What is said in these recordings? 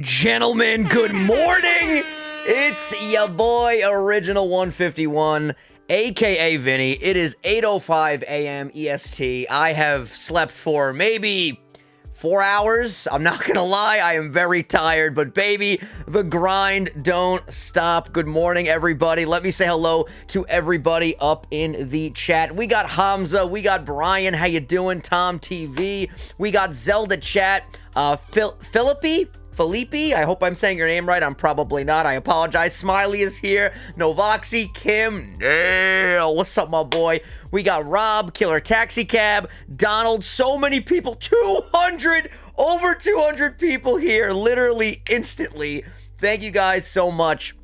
Gentlemen, good morning. It's your boy Original 151, aka Vinny. It is 8:05 a.m. EST. I have slept for maybe 4 hours. I'm not gonna lie, I am very tired, but baby, the grind don't stop. Good morning, everybody. Let me say hello to everybody up in the chat. We got Hamza, we got Brian, how you doing? Tom TV, we got Zelda chat, Felipe, I hope I'm saying your name right. I'm probably not. I apologize. Smiley is here. Novoxy, Kim, Nail. What's up, my boy? We got Rob, Killer Taxi Cab, Donald. So many people. 200, over 200 people here, literally instantly. Thank you guys so much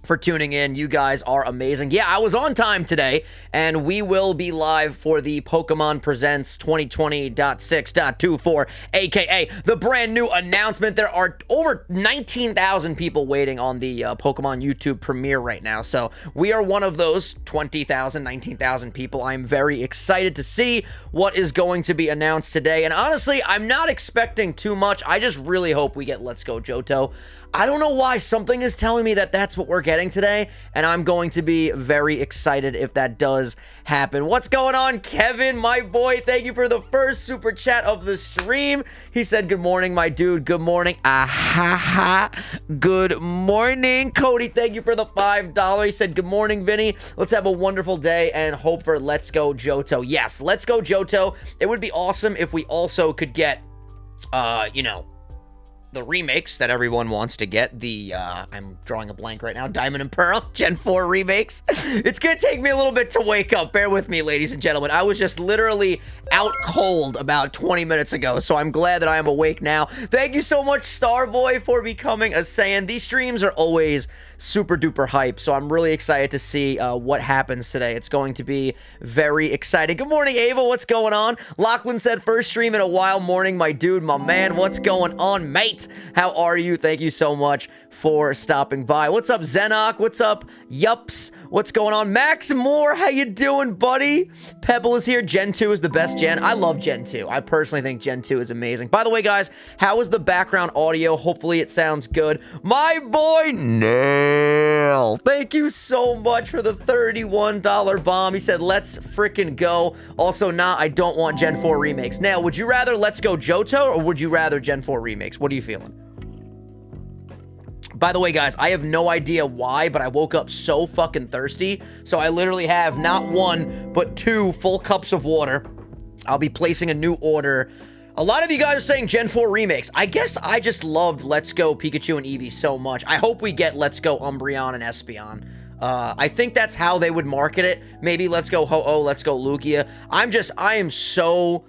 for tuning in. You guys are amazing. Yeah, I was on time today, and we will be live for the Pokemon Presents 2020.6.24, aka the brand new announcement. There are over 19,000 people waiting on the Pokemon YouTube premiere right now, so we are one of those 20,000, 19,000 people. I'm very excited to see what is going to be announced today, and honestly, I'm not expecting too much. I just really hope we get Let's Go Johto. I don't know why, something is telling me that that's what we're getting today, and I'm going to be very excited if that does happen. What's going on, Kevin, my boy? Thank you for the first super chat of the stream. He said, good morning, my dude. Good morning. Good morning. Cody, thank you for the $5. He said, good morning, Vinny. Let's have a wonderful day and hope for Let's Go Johto. Yes, Let's Go Johto. It would be awesome if we also could get, the remakes that everyone wants to get, I'm drawing a blank right now, Diamond and Pearl, Gen 4 remakes. It's gonna take me a little bit to wake up. Bear with me, ladies and gentlemen. I was just literally out cold about 20 minutes ago, so I'm glad that I am awake now. Thank you so much, Starboy, for becoming a Saiyan. These streams are always super duper hype, so I'm really excited to see what happens today. It's going to be very exciting. Good morning, Ava. What's going on? Lachlan said, first stream in a while. Morning, my dude, my man. What's going on, mate? How are you? Thank you so much for stopping by. What's up, Zenok? What's up, Yups? What's going on? Max Moore, how you doing, buddy? Pebble is here. Gen 2 is the best gen. I love Gen 2. I personally think Gen 2 is amazing. By the way, guys, how is the background audio? Hopefully it sounds good. My boy, Nail. Thank you so much for the $31 bomb. He said, let's freaking go. Also, nah, I don't want Gen 4 remakes. Nail, would you rather Let's Go Johto or would you rather Gen 4 remakes? What are you feeling? By the way, guys, I have no idea why, but I woke up so fucking thirsty. So I literally have not one, but 2 full cups of water. I'll be placing a new order. A lot of you guys are saying Gen 4 remakes. I guess I just loved Let's Go Pikachu and Eevee so much. I hope we get Let's Go Umbreon and Espeon. I think that's how they would market it. Maybe Let's Go Ho-Oh, Let's Go Lugia. I am so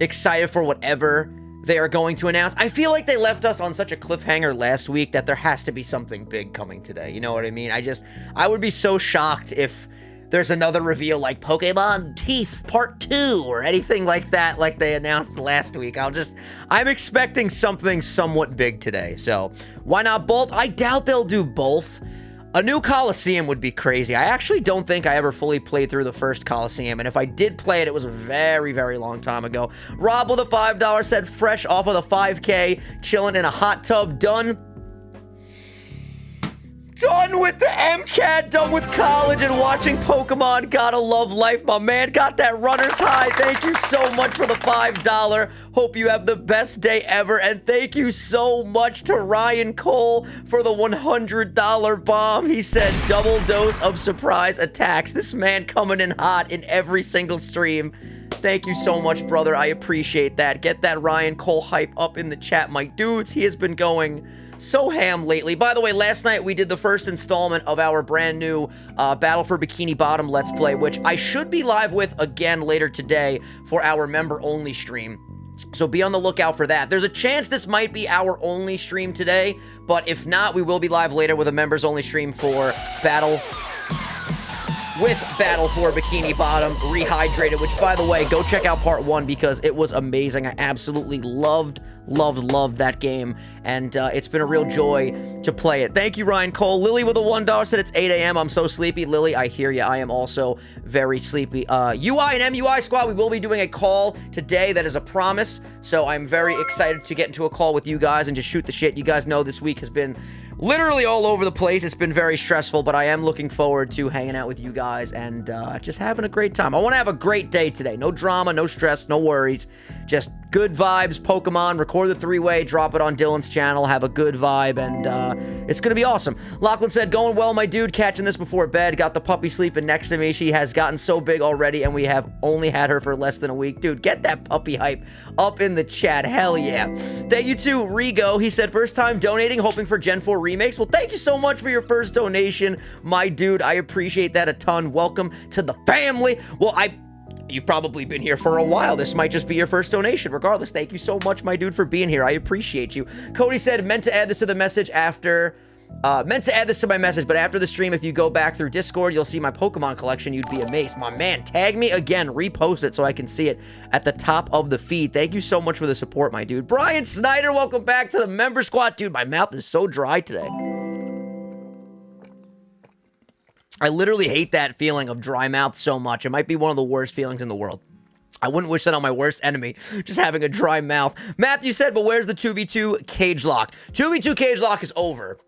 excited for whatever they are going to announce. I feel like they left us on such a cliffhanger last week that there has to be something big coming today. You know what I mean? I would be so shocked if there's another reveal like Pokemon Teeth Part 2 or anything like that, like they announced last week. I'm expecting something somewhat big today. So why not both? I doubt they'll do both. A new Coliseum would be crazy. I actually don't think I ever fully played through the first Coliseum, and if I did play it, it was a very, very long time ago. Rob with a $5 said, fresh off of the 5K, chilling in a hot tub, done with the MCAT, done with college and watching Pokemon. Gotta love life. My man got that runner's high. Thank you so much for the $5. Hope you have the best day ever. And thank you so much to Ryan Cole for the $100 bomb. He said double dose of surprise attacks. This man coming in hot in every single stream. Thank you so much, brother. I appreciate that. Get that Ryan Cole hype up in the chat, my dudes. He has been going so ham lately. By the way, last night we did the first installment of our brand new Battle for Bikini Bottom Let's Play, which I should be live with again later today for our member-only stream. So be on the lookout for that. There's a chance this might be our only stream today, but if not, we will be live later with a members-only stream for Battle for Bikini Bottom Rehydrated, which, by the way, go check out part 1 because it was amazing. I absolutely loved loved that game, and it's been a real joy to play it. Thank you, Ryan Cole. Lily with a $1 said it's 8 a.m. I'm so sleepy. Lily, I hear you. I am also very sleepy. UI and MUI squad, we will be doing a call today. That is a promise, so I'm very excited to get into a call with you guys and just shoot the shit. You guys know this week has been literally all over the place. It's been very stressful, but I am looking forward to hanging out with you guys and just having a great time. I want to have a great day today. No drama, no stress, no worries. Just good vibes, Pokemon, record the three-way, drop it on Dylan's channel, have a good vibe, and it's going to be awesome. Lachlan said, going well, my dude, catching this before bed, got the puppy sleeping next to me. She has gotten so big already, and we have only had her for less than a week. Dude, get that puppy hype up in the chat. Hell yeah. Thank you to Rigo. He said, first time donating, hoping for Gen 4 remakes. Well, thank you so much for your first donation, my dude. I appreciate that a ton. Welcome to the family. Well, you've probably been here for a while. This might just be your first donation. Regardless, thank you so much, my dude, for being here. I appreciate you. Cody said, meant to add this to the message after... meant to add this to my message, but after the stream, if you go back through Discord, you'll see my Pokemon collection. You'd be amazed. My man, tag me again. Repost it so I can see it at the top of the feed. Thank you so much for the support, my dude. Brian Snyder, welcome back to the member squad. Dude, my mouth is so dry today. I literally hate that feeling of dry mouth so much. It might be one of the worst feelings in the world. I wouldn't wish that on my worst enemy, just having a dry mouth. Matthew said, but where's the 2v2 cage lock? 2v2 cage lock is over.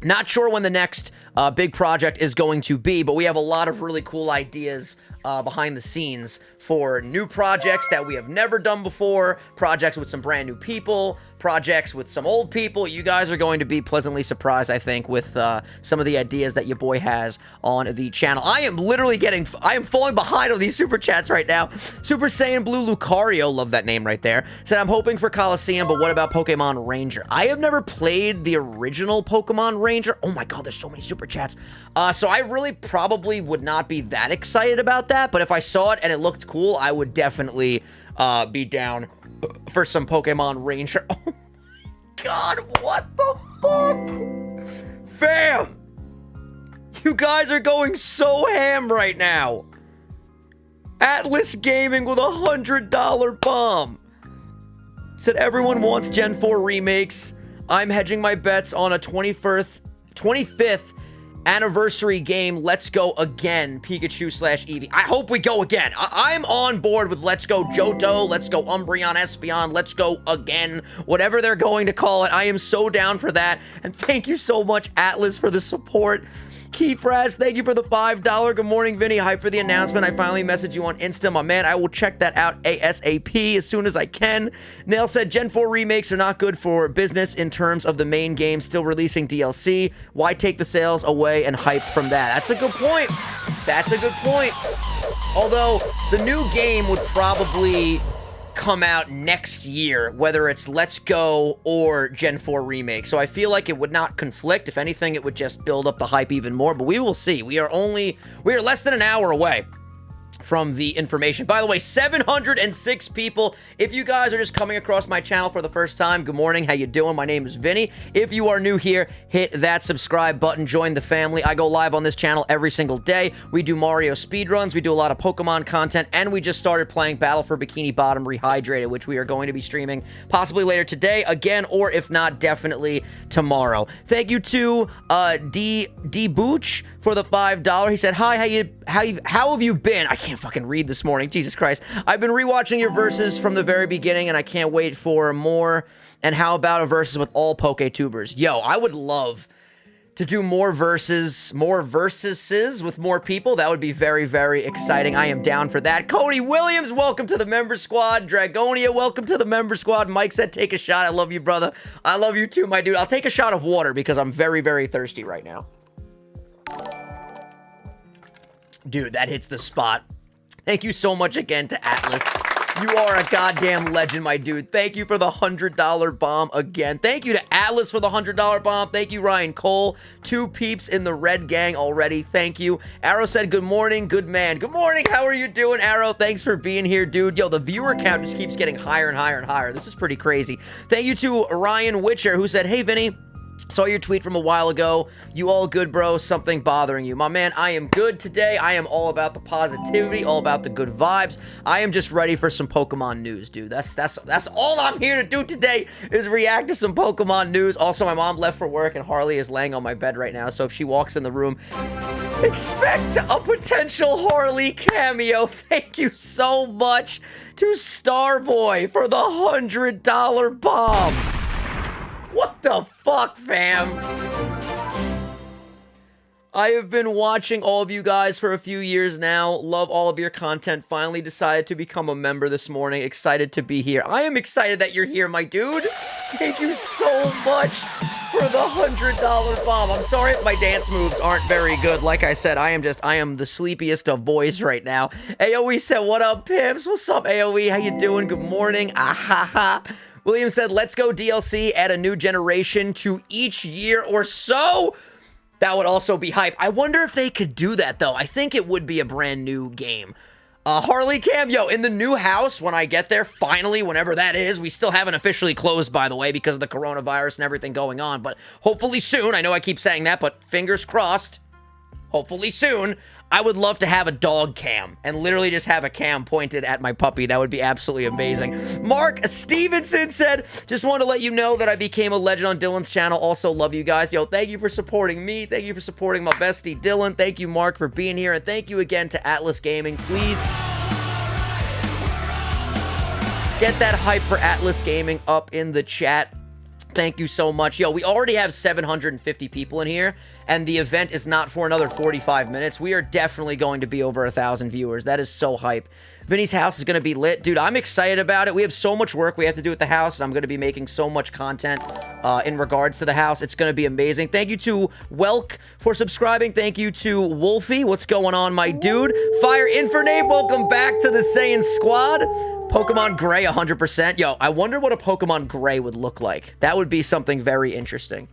Not sure when the next big project is going to be, but we have a lot of really cool ideas behind the scenes for new projects that we have never done before, projects with some brand new people, projects with some old people. You guys are going to be pleasantly surprised, I think, with some of the ideas that your boy has on the channel. I am falling behind on these super chats right now. Super Saiyan Blue Lucario, love that name right there, said, I'm hoping for Coliseum, but what about Pokemon Ranger? I have never played the original Pokemon Ranger. Oh my god, there's so many super chats. So I really probably would not be that excited about that, but if I saw it and it looked cool, I would definitely be down for some Pokemon Ranger. Oh my god, what the fuck? Fam! You guys are going so ham right now. Atlas Gaming with $100 bomb. Said everyone wants Gen 4 remakes. I'm hedging my bets on a 25th anniversary game. Let's go again. Pikachu / Eevee. I hope we go again. I'm on board with let's go Johto. Let's go Umbreon, Espeon. Let's go again. Whatever they're going to call it. I am so down for that. And thank you so much, Atlas, for the support. Keyfraz, thank you for the $5. Good morning, Vinny. Hype for the announcement. I finally messaged you on Insta, my man. I will check that out ASAP as soon as I can. Nail said Gen 4 remakes are not good for business in terms of the main game still releasing DLC. Why take the sales away and hype from that? That's a good point. That's a good point. Although the new game would probably come out next year, whether it's Let's Go or Gen 4 remake. So I feel like it would not conflict. If anything, it would just build up the hype even more, but we will see. We are less than an hour away from the information. By the way, 706 people. If you guys are just coming across my channel for the first time, good morning. How you doing? My name is Vinny. If you are new here, hit that subscribe button. Join the family. I go live on this channel every single day. We do Mario speedruns. We do a lot of Pokemon content, and we just started playing Battle for Bikini Bottom Rehydrated, which we are going to be streaming possibly later today again, or if not, definitely tomorrow. Thank you to D Booch for the $5. He said, hi, how have you been? I can't fucking read this morning. Jesus Christ. I've been rewatching your verses from the very beginning, and I can't wait for more. And how about a versus with all PokeTubers? Yo, I would love to do more verses with more people. That would be very, very exciting. I am down for that. Cody Williams, welcome to the member squad. Dragonia, welcome to the member squad. Mike said, take a shot. I love you, brother. I love you too, my dude. I'll take a shot of water because I'm very, very thirsty right now. Dude, that hits the spot. Thank you so much again to Atlas. You are a goddamn legend, my dude. Thank you for the $100 bomb again. Thank you to Atlas for the $100 bomb. Thank you, Ryan Cole. 2 peeps in the red gang already. Thank you. Arrow said, good morning, good man. Good morning. How are you doing, Arrow? Thanks for being here, dude. Yo, the viewer count just keeps getting higher and higher and higher. This is pretty crazy. Thank you to Ryan Witcher, who said, hey, Vinny. Saw your tweet from a while ago. You all good, bro? Something bothering you? My man, I am good today. I am all about the positivity, all about the good vibes. I am just ready for some Pokemon news, dude. That's all I'm here to do today is react to some Pokemon news. Also, my mom left for work and Harley is laying on my bed right now. So if she walks in the room, expect a potential Harley cameo. Thank you so much to Starboy for the $100 bomb. What the fuck, fam? I have been watching all of you guys for a few years now. Love all of your content. Finally decided to become a member this morning. Excited to be here. I am excited that you're here, my dude. Thank you so much for the $100 bomb. I'm sorry if my dance moves aren't very good. Like I said, I am the sleepiest of boys right now. AOE said, what up, pimps? What's up, AOE? How you doing? Good morning. Ahaha. William said, let's go DLC, add a new generation to each year or so. That would also be hype. I wonder if they could do that, though. I think it would be a brand new game. Harley Cam, yo, in the new house, when I get there, finally, whenever that is, we still haven't officially closed, by the way, because of the coronavirus and everything going on, but hopefully soon, I know I keep saying that, but fingers crossed, hopefully soon, I would love to have a dog cam and literally just have a cam pointed at my puppy. That would be absolutely amazing. Mark Stevenson said, just want to let you know that I became a legend on Dylan's channel. Also love you guys. Yo, thank you for supporting me. Thank you for supporting my bestie, Dylan. Thank you, Mark, for being here. And thank you again to Atlas Gaming. Please get that hype for Atlas Gaming up in the chat. Thank you so much. Yo, we already have 750 people in here, and the event is not for another 45 minutes. We are definitely going to be over 1,000 viewers. That is so hype. Vinny's house is going to be lit. Dude, I'm excited about it. We have so much work we have to do at the house, and I'm going to be making so much content in regards to the house. It's going to be amazing. Thank you to Welk for subscribing. Thank you to Wolfie. What's going on, my dude? Fire Infernate, welcome back to the Saiyan Squad. Pokemon Gray, 100%. Yo, I wonder what a Pokemon Gray would look like. That would be something very interesting.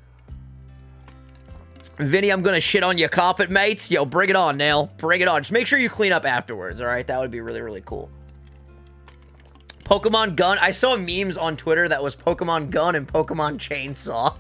Vinny, I'm gonna shit on your carpet, mate. Yo, bring it on, Nail. Bring it on. Just make sure you clean up afterwards, all right? That would be really, really cool. Pokemon Gun. I saw memes on Twitter that was Pokemon Gun and Pokemon Chainsaw.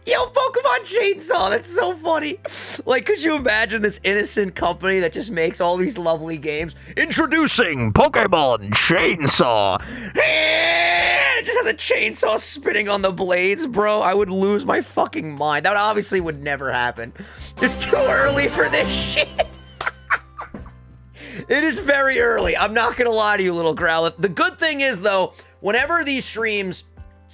Yo, Pokemon Chainsaw, that's so funny. Like, could you imagine this innocent company that just makes all these lovely games? Introducing Pokemon Chainsaw. It just has a chainsaw spinning on the blades, bro. I would lose my fucking mind. That obviously would never happen. It's too early for this shit. It is very early. I'm not gonna lie to you, little Growlithe. The good thing is, though, whenever these streams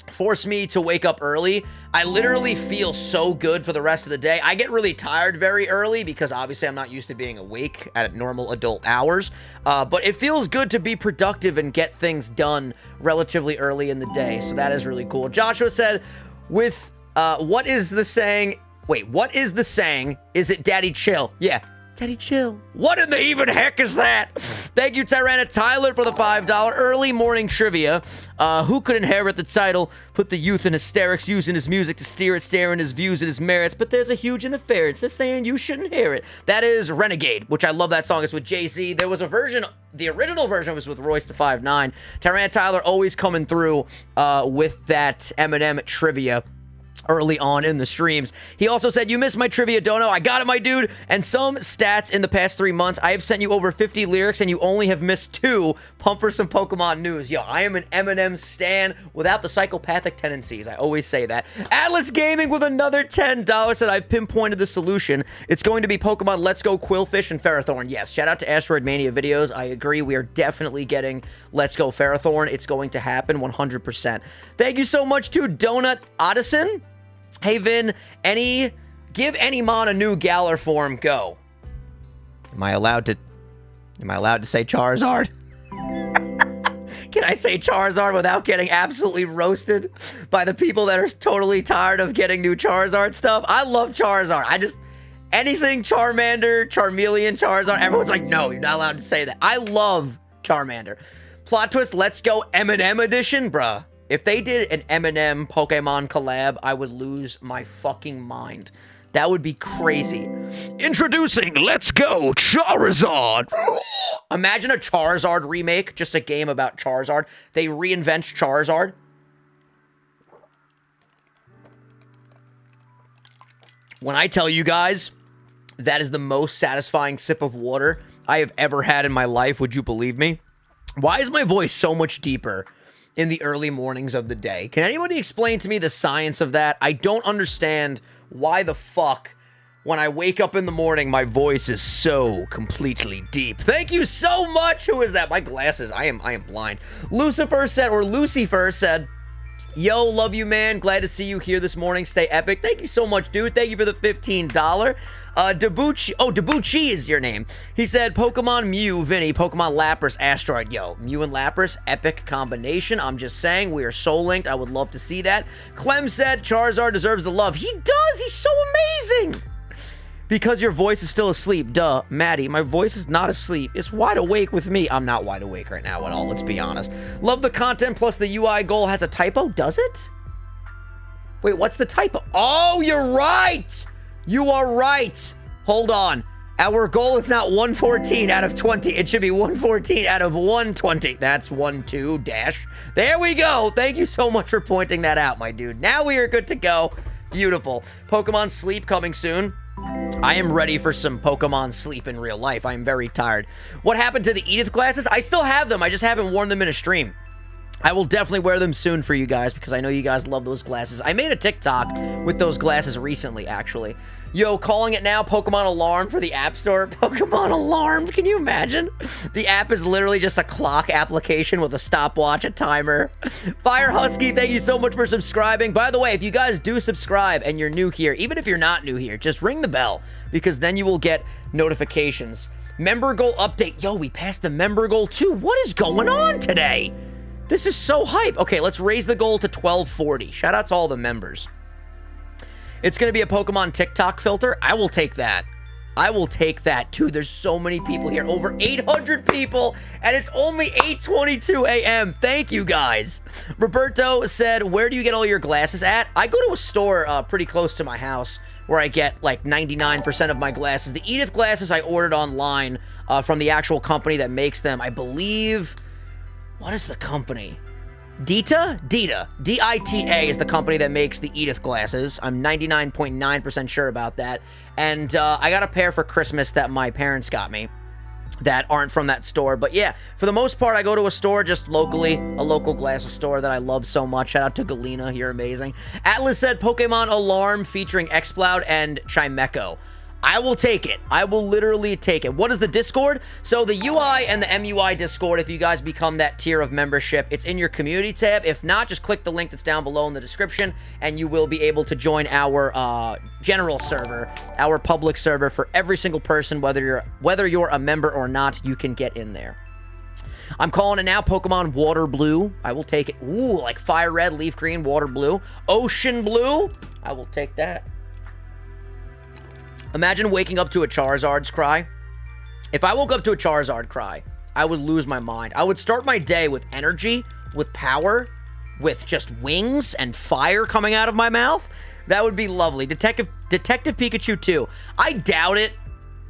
force me to wake up early, I literally feel so good for the rest of the day. I get really tired very early because obviously I'm not used to being awake at normal adult hours, but it feels good to be productive and get things done relatively early in the day, so that is really cool. Joshua said, with, what is the saying? Wait, what is the saying? Is it Daddy Chill? Yeah. Daddy Chill. What in the even heck is that? Thank you, Tyrannus Tyler, for the $5 early morning trivia. Who could inherit the title? Put the youth in hysterics, using his music to steer it, staring his views and his merits. But there's a huge interference. They're saying you shouldn't hear it. That is Renegade, which I love that song. It's with Jay-Z. There was a version, the original version was with Royce the 5'9". Tyrannus Tyler always coming through with that Eminem trivia early on in the streams. He also said, you missed my trivia, Dono. I got it, my dude. And some stats in the past 3 months. I have sent you over 50 lyrics, and you only have missed 2. Pump for some Pokemon news. Yo, I am an Eminem stan without the psychopathic tendencies. I always say that. Atlas Gaming with another $10 said, I've pinpointed the solution. It's going to be Pokemon Let's Go Quillfish and Ferrothorn. Yes, shout out to Asteroid Mania videos. I agree. We are definitely getting Let's Go Ferrothorn. It's going to happen 100%. Thank you so much to Donut Odison. Hey, Vin, give any mon a new Galar form, go. Am I allowed to say Charizard? Can I say Charizard without getting absolutely roasted by the people that are totally tired of getting new Charizard stuff? I love Charizard. Anything Charmander, Charmeleon, Charizard, everyone's like, no, you're not allowed to say that. I love Charmander. Plot twist, let's go Eminem edition, bruh. If they did an Eminem Pokemon collab, I would lose my fucking mind. That would be crazy. Introducing Let's Go Charizard. Imagine a Charizard remake, just a game about Charizard. They reinvent Charizard. When I tell you guys that is the most satisfying sip of water I have ever had in my life, would you believe me? Why is my voice so much deeper in the early mornings of the day? Can anybody explain to me the science of that? I don't understand why the fuck when I wake up in the morning, my voice is so completely deep. Thank you so much. Who is that? My glasses. I am blind. Lucifer said, yo, love you, man. Glad to see you here this morning. Stay epic. Thank you so much, dude. Thank you for the $15. Debucci is your name. He said, Pokemon Mew, Vinny, Pokemon Lapras, Asteroid. Yo, Mew and Lapras, epic combination. I'm just saying, we are soul linked. I would love to see that. Clem said, Charizard deserves the love. He does. He's so amazing. Because your voice is still asleep. Duh, Maddie, my voice is not asleep. It's wide awake with me. I'm not wide awake right now at all, let's be honest. Love the content, plus the UI goal has a typo. Does it? Wait, what's the typo? Oh, you're right. You are right. Hold on. Our goal is not 114 out of 20. It should be 114 out of 120. That's 12 dash. There we go. Thank you so much for pointing that out, my dude. Now we are good to go. Beautiful. Pokemon Sleep coming soon. I am ready for some Pokemon Sleep in real life. I am very tired. What happened to the Edith glasses? I still have them. I just haven't worn them in a stream. I will definitely wear them soon for you guys because I know you guys love those glasses. I made a TikTok with those glasses recently, actually. Yo, calling it now, Pokemon Alarm for the App Store. Pokemon Alarm, can you imagine? The app is literally just a clock application with a stopwatch, a timer. Fire Husky, thank you so much for subscribing. By the way, if you guys do subscribe and you're new here, even if you're not new here, just ring the bell because then you will get notifications. Member goal update. Yo, we passed the member goal too. What is going on today? This is so hype. Okay, let's raise the goal to 1240. Shout out to all the members. It's going to be a Pokemon TikTok filter. I will take that. I will take that. Dude, there's so many people here. Over 800 people, and it's only 8:22 a.m. Thank you, guys. Roberto said, where do you get all your glasses at? I go to a store pretty close to my house where I get like 99% of my glasses. The Edith glasses I ordered online from the actual company that makes them. I believe... What is the company? Dita? Dita. D-I-T-A is the company that makes the Edith glasses. I'm 99.9% sure about that. And I got a pair for Christmas that my parents got me that aren't from that store. But yeah, for the most part, I go to a store just locally, a local glasses store that I love so much. Shout out to Galena. You're amazing. Atlas said Pokemon Alarm featuring Exploud and Chimecho. I will take it. I will literally take it. What is the Discord? So the UI and the MUI Discord, if you guys become that tier of membership, it's in your community tab. If not, just click the link that's down below in the description, and you will be able to join our general server, our public server for every single person, whether you're a member or not, you can get in there. I'm calling it now, Pokemon Water Blue. I will take it. Ooh, like Fire Red, Leaf Green, Water Blue. Ocean Blue. I will take that. Imagine waking up to a Charizard's cry. If I woke up to a Charizard cry, I would lose my mind. I would start my day with energy, with power, with just wings and fire coming out of my mouth. That would be lovely. Detective Pikachu 2. I doubt it.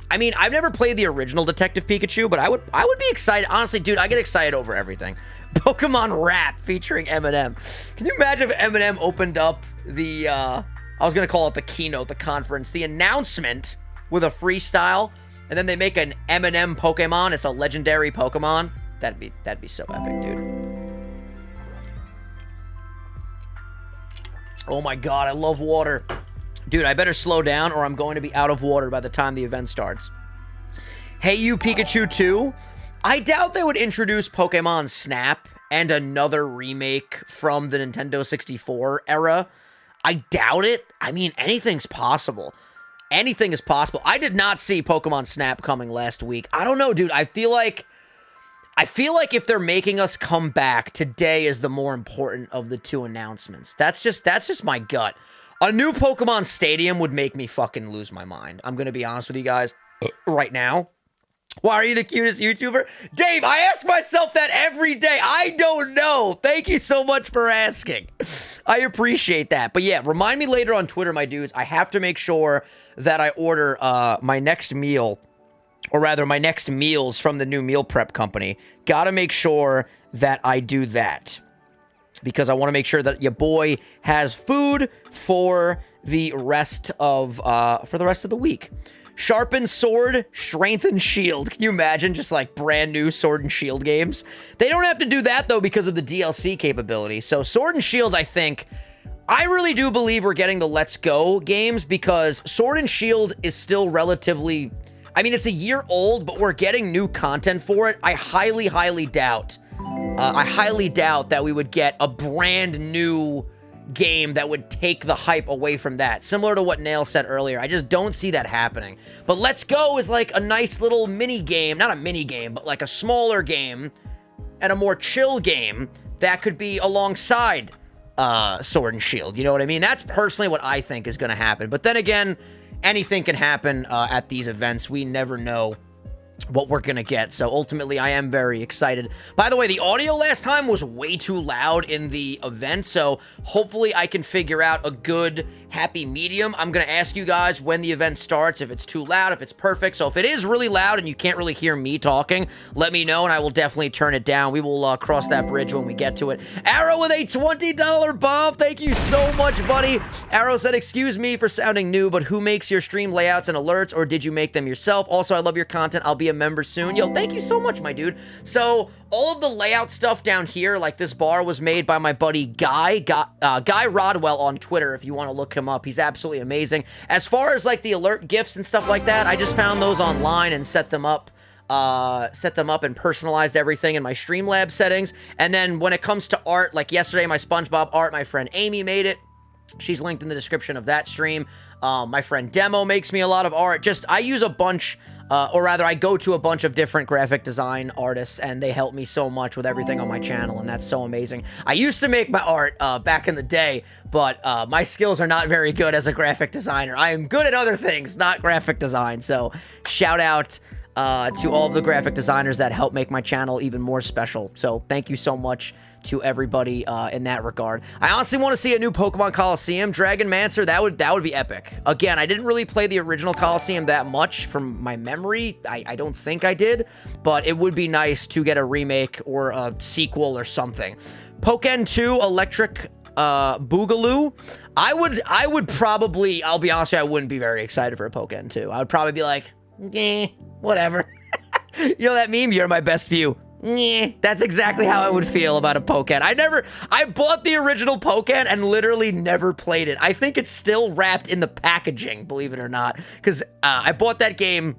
I mean, I've never played the original Detective Pikachu, but I would be excited. Honestly, dude, I get excited over everything. Pokemon Rap featuring Eminem. Can you imagine if Eminem opened up the I was going to call it the keynote, the conference, the announcement with a freestyle, and then they make an Eminem Pokemon. It's a legendary Pokemon. That'd be so epic, dude. Oh my god, I love water. Dude, I better slow down or I'm going to be out of water by the time the event starts. Hey You Pikachu 2. I doubt they would introduce Pokemon Snap and another remake from the Nintendo 64 era. I doubt it. I mean, anything's possible. Anything is possible. I did not see Pokemon Snap coming last week. I don't know, dude. I feel like if they're making us come back, today is the more important of the two announcements. That's just my gut. A new Pokemon Stadium would make me fucking lose my mind. I'm going to be honest with you guys right now. Why are you the cutest YouTuber? Dave, I ask myself that every day. I don't know. Thank you so much for asking. I appreciate that. But yeah, remind me later on Twitter, my dudes. I have to make sure that I order my next meal, or rather my next meals from the new meal prep company. Gotta make sure that I do that, because I want to make sure that your boy has food for the rest of the week. Sharpen Sword, Strengthen Shield. Can you imagine just like brand new Sword and Shield games? They don't have to do that though because of the DLC capability. So Sword and Shield, I really do believe we're getting the Let's Go games because Sword and Shield is still relatively, I mean, it's a year old, but we're getting new content for it. I highly doubt that we would get a brand new game that would take the hype away from that. Similar to what Nail said earlier. I just don't see that happening. But Let's Go is like a nice little mini game. Not a mini game, but like a smaller game and a more chill game that could be alongside Sword and Shield. You know what I mean? That's personally what I think is going to happen. But then again, anything can happen at these events. We never know what we're gonna get, so ultimately I am very excited. By the way, the audio last time was way too loud in the event, so hopefully I can figure out a good happy medium. I'm gonna ask you guys when the event starts if it's too loud, if it's perfect. So if it is really loud and you can't really hear me talking, let me know and I will definitely turn it down. We will cross that bridge when we get to it. Arrow with a $20 bomb. Thank you so much, buddy. Arrow said, excuse me for sounding new, but who makes your stream layouts and alerts, or did you make them yourself? Also, I love your content. I'll be a member soon. Yo, thank you so much, my dude. So all of the layout stuff down here, like this bar, was made by my buddy Guy Rodwell on Twitter, if you want to look him up. He's absolutely amazing. As far as like the alert gifts and stuff like that, I just found those online and set them up and personalized everything in my Streamlabs settings. And then when it comes to art, like yesterday, my SpongeBob art, my friend Amy made it. She's linked in the description of that stream. My friend Demo makes me a lot of art. I use a bunch, or rather, I go to a bunch of different graphic design artists, and they help me so much with everything on my channel, and that's so amazing. I used to make my art back in the day, but my skills are not very good as a graphic designer. I am good at other things, not graphic design, so shout out to all of the graphic designers that help make my channel even more special. So thank you so much to everybody in that regard. I honestly want to see a new Pokemon Coliseum. Dragon Mancer, that would be epic. Again, I didn't really play the original Coliseum that much from my memory. I don't think I did, but it would be nice to get a remake or a sequel or something. Pokken 2 Electric Boogaloo. I would probably, I'll be honest with you, I wouldn't be very excited for a Pokken 2. I would probably be like, whatever. You know that meme? You're my best view. That's exactly how I would feel about a Pokken. I bought the original Pokken and literally never played it. I think it's still wrapped in the packaging, believe it or not, because I bought that game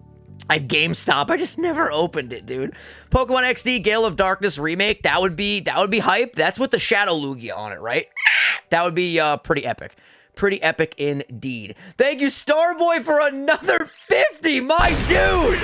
at GameStop. I just never opened it, dude. Pokemon XD Gale of Darkness remake, that would be hype. That's with the Shadow Lugia on it, right? That would be pretty epic. Pretty epic indeed. Thank you, Starboy, for another 50, my dude.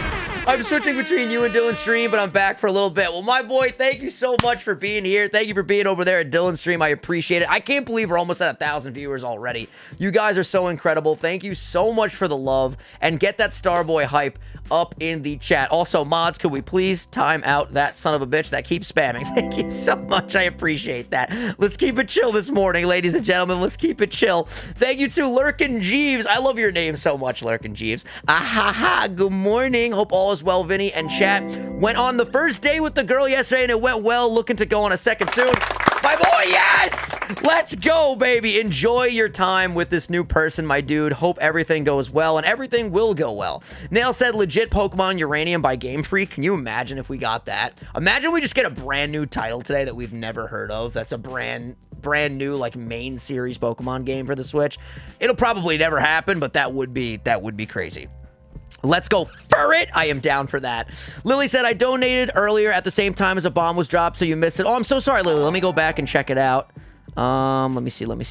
I'm switching between you and Dylan's stream, but I'm back for a little bit. Well, my boy, thank you so much for being here. Thank you for being over there at Dylan's stream. I appreciate it. I can't believe we're almost at 1,000 viewers already. You guys are so incredible. Thank you so much for the love, and get that Starboy hype up in the chat. Also, mods, could we please time out that son of a bitch that keeps spamming? Thank you so much. I appreciate that. Let's keep it chill this morning, ladies and gentlemen. Let's keep it chill. Thank you to Lurkin Jeeves. I love your name so much, Lurkin Jeeves. Ahaha, good morning. Hope all is well, Vinny. And chat, went on the first day with the girl yesterday and it went well. Looking to go on a second soon. My boy, yes! Let's go, baby. Enjoy your time with this new person, my dude. Hope everything goes well, and everything will go well. Nail said legit Pokemon Uranium by Game Freak. Can you imagine if we got that? Imagine we just get a brand new title today that we've never heard of. That's a brand new like main series Pokemon game for the Switch. It'll probably never happen, but that would be crazy. Let's go for it. I am down for that. Lily said, I donated earlier at the same time as a bomb was dropped, so you missed it. Oh, I'm so sorry, Lily. Let me go back and check it out. Let me see. Lily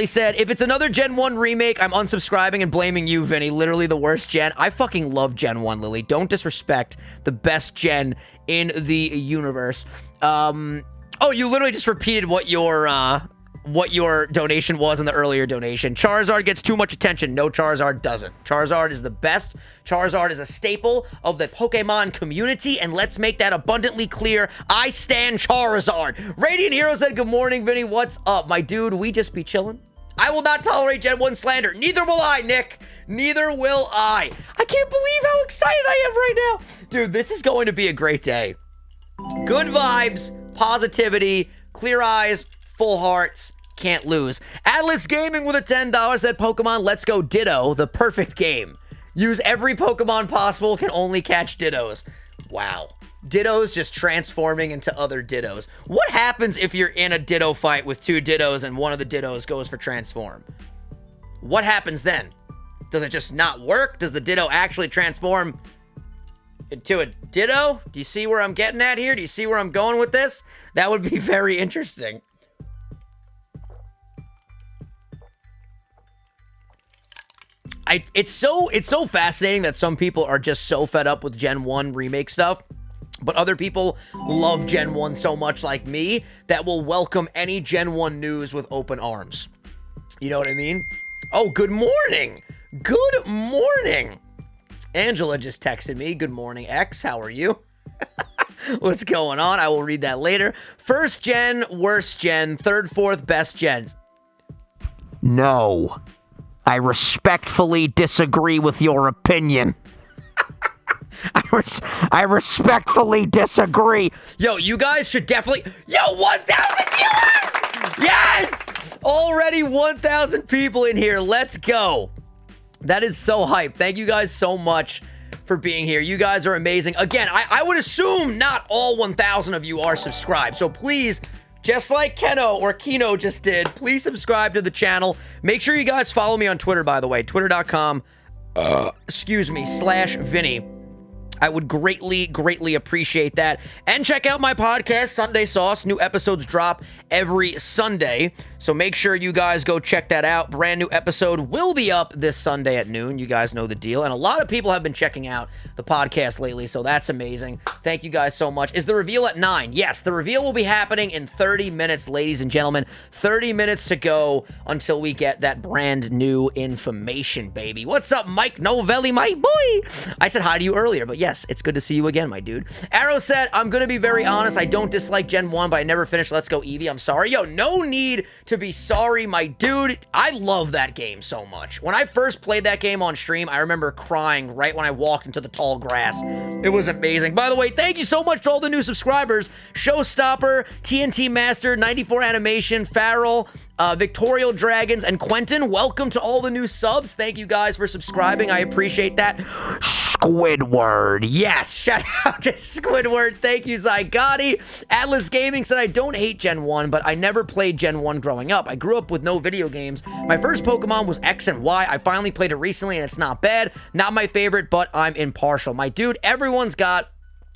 said, if it's another Gen 1 remake, I'm unsubscribing and blaming you, Vinny. Literally the worst gen. I fucking love Gen 1, Lily. Don't disrespect the best gen in the universe. Oh, you literally just repeated what your donation was in the earlier donation. Charizard gets too much attention. No, Charizard doesn't. Charizard is the best. Charizard is a staple of the Pokemon community, and let's make that abundantly clear. I stand Charizard. Radiant Hero said, good morning, Vinny. What's up, my dude? We just be chilling. I will not tolerate Gen 1 slander. Neither will I, Nick. Neither will I. I can't believe how excited I am right now. Dude, this is going to be a great day. Good vibes, positivity, clear eyes, full hearts. Can't lose. Atlas Gaming with a $10 said Pokemon Let's Go Ditto, the perfect game. Use every Pokemon possible, can only catch Dittos. Wow. Dittos just transforming into other Dittos. What happens if you're in a Ditto fight with two Dittos and one of the Dittos goes for transform? What happens then? Does it just not work? Does the Ditto actually transform into a Ditto? Do you see where I'm getting at here? Do you see where I'm going with this? That would be very interesting. It's so fascinating that some people are just so fed up with Gen 1 remake stuff, but other people love Gen 1 so much, like me, that will welcome any Gen 1 news with open arms. You know what I mean? Oh, good morning. Good morning. Angela just texted me. Good morning, X. How are you? What's going on? I will read that later. First gen, worst gen, third, fourth, best gens. No. I respectfully disagree with your opinion. I respectfully disagree. Yo, you guys should definitely... Yo, 1,000 viewers! Yes! Already 1,000 people in here. Let's go. That is so hype. Thank you guys so much for being here. You guys are amazing. Again, I would assume not all 1,000 of you are subscribed. So please... just like Keno or Kino just did, please subscribe to the channel. Make sure you guys follow me on Twitter, by the way. Twitter.com, /Vinny. I would greatly, greatly appreciate that. And check out my podcast, Sunday Sauce. New episodes drop every Sunday. So make sure you guys go check that out. Brand new episode will be up this Sunday at noon. You guys know the deal. And a lot of people have been checking out the podcast lately, so that's amazing. Thank you guys so much. Is the reveal at 9? Yes, the reveal will be happening in 30 minutes, ladies and gentlemen. 30 minutes to go until we get that brand new information, baby. What's up, Mike Novelli, my boy? I said hi to you earlier, but yes, it's good to see you again, my dude. Arrow said, I'm going to be very honest. I don't dislike Gen 1, but I never finished Let's Go Eevee. I'm sorry. Yo, no need to be sorry, my dude. I love that game so much. When I first played that game on stream, I remember crying right when I walked into the tall grass. It was amazing. By the way, thank you so much to all the new subscribers. Showstopper, TNT Master, 94 Animation, Farrell, Victorial Dragons, and Quentin. Welcome to all the new subs. Thank you guys for subscribing. I appreciate that. Squidward. Yes, shout out to Squidward. Thank you, Zygotti. Atlas Gaming said, I don't hate Gen 1, but I never played Gen 1 growing up. I grew up with no video games. My first Pokemon was X and Y. I finally played it recently, and it's not bad. Not my favorite, but I'm impartial. My dude, everyone's got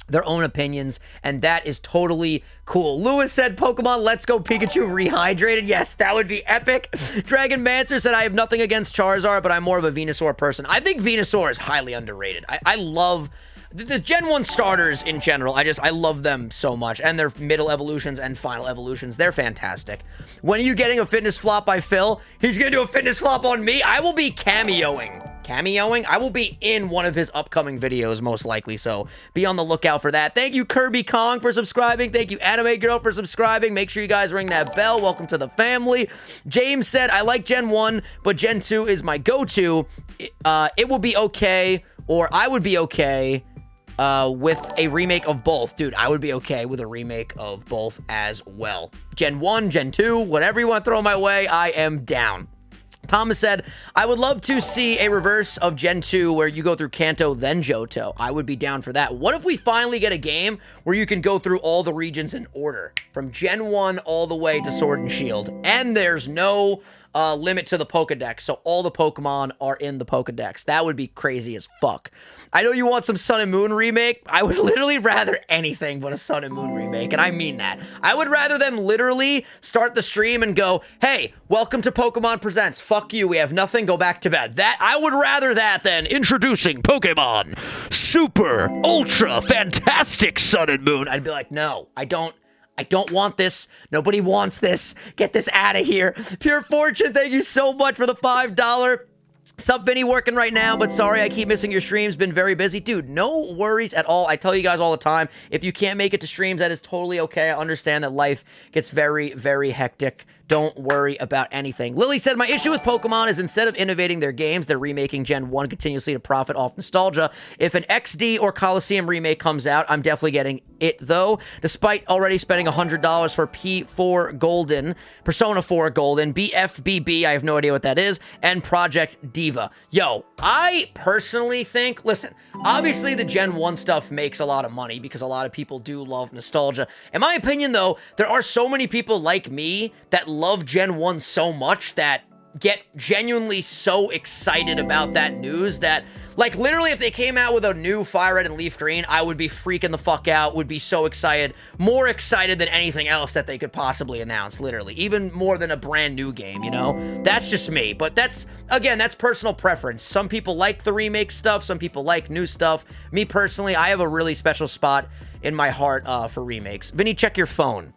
their own opinions, and that is totally cool. Lewis said, Pokemon Let's Go Pikachu rehydrated. Yes, that would be epic. Dragon Mancer said, I have nothing against Charizard, but I'm more of a Venusaur person. I think Venusaur is highly underrated. I love the Gen 1 starters in general. I love them so much, and their middle evolutions and final evolutions. They're fantastic. When are you getting a fitness flop by Phil? He's gonna do a fitness flop on me? I will be cameoing. I will be in one of his upcoming videos, most likely, so be on the lookout for that. Thank you, Kirby Kong, for subscribing. Thank you, Anime Girl, for subscribing. Make sure you guys ring that bell. Welcome to the family. James said, I like Gen 1, but Gen 2 is my go-to. It will be okay, or I would be okay with a remake of both. Dude, I would be okay with a remake of both as well. Gen 1, Gen 2, whatever you want to throw my way, I am down. Thomas said, I would love to see a reverse of Gen 2 where you go through Kanto, then Johto. I would be down for that. What if we finally get a game where you can go through all the regions in order, from Gen 1 all the way to Sword and Shield, and there's no limit to the Pokedex, so all the Pokemon are in the Pokedex? That would be crazy as fuck. I know you want some Sun and Moon remake. I would literally rather anything but a Sun and Moon remake, and I mean that. I would rather them literally start the stream and go, hey, welcome to Pokemon Presents. Fuck you, we have nothing, go back to bed. That, I would rather that than introducing Pokemon Super Ultra Fantastic Sun and Moon. I'd be like, no, I don't want this. Nobody wants this. Get this out of here. Pure Fortune, thank you so much for the $5. Sup, Vinny, working right now, but sorry I keep missing your streams. Been very busy. Dude, no worries at all. I tell you guys all the time, if you can't make it to streams, that is totally okay. I understand that life gets very, very hectic Don't worry about anything. Lily said, my issue with Pokemon is instead of innovating their games, they're remaking Gen 1 continuously to profit off nostalgia. If an XD or Coliseum remake comes out, I'm definitely getting it, though. Despite already spending $100 for P4 Golden, Persona 4 Golden, BFBB, I have no idea what that is, and Project Diva. Yo, I personally think, listen, obviously the Gen 1 stuff makes a lot of money because a lot of people do love nostalgia. In my opinion, though, there are so many people like me that love Gen 1 so much that get genuinely so excited about that news that, like, literally if they came out with a new Fire Red and Leaf Green, I would be freaking the fuck out, would be so excited, more excited than anything else that they could possibly announce, literally, even more than a brand new game, you know? That's just me, but that's, again, that's personal preference. Some people like the remake stuff, some people like new stuff. Me personally, I have a really special spot in my heart for remakes. Vinny, check your phone.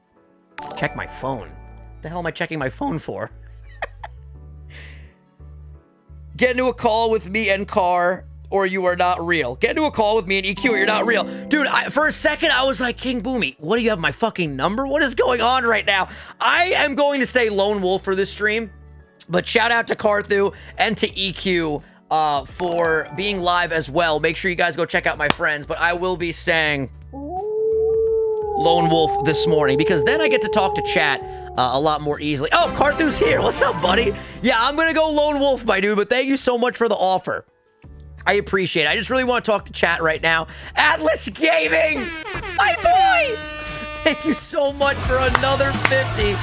Check my phone. What the hell am I checking my phone for? Get into a call with me and Carr, or you are not real. Get into a call with me and EQ, or you're not real. Dude, for a second, I was like, King Boomy, what, do you have my fucking number? What is going on right now? I am going to stay lone wolf for this stream, but shout out to Carthu and to EQ for being live as well. Make sure you guys go check out my friends, but I will be staying lone wolf this morning because then I get to talk to chat a lot more easily. Oh, Carthu's here. What's up, buddy? Yeah, I'm gonna go lone wolf, my dude, but thank you so much for the offer. I appreciate it. I just really want to talk to chat right now. Atlas Gaming, my boy. Thank you so much for another 50.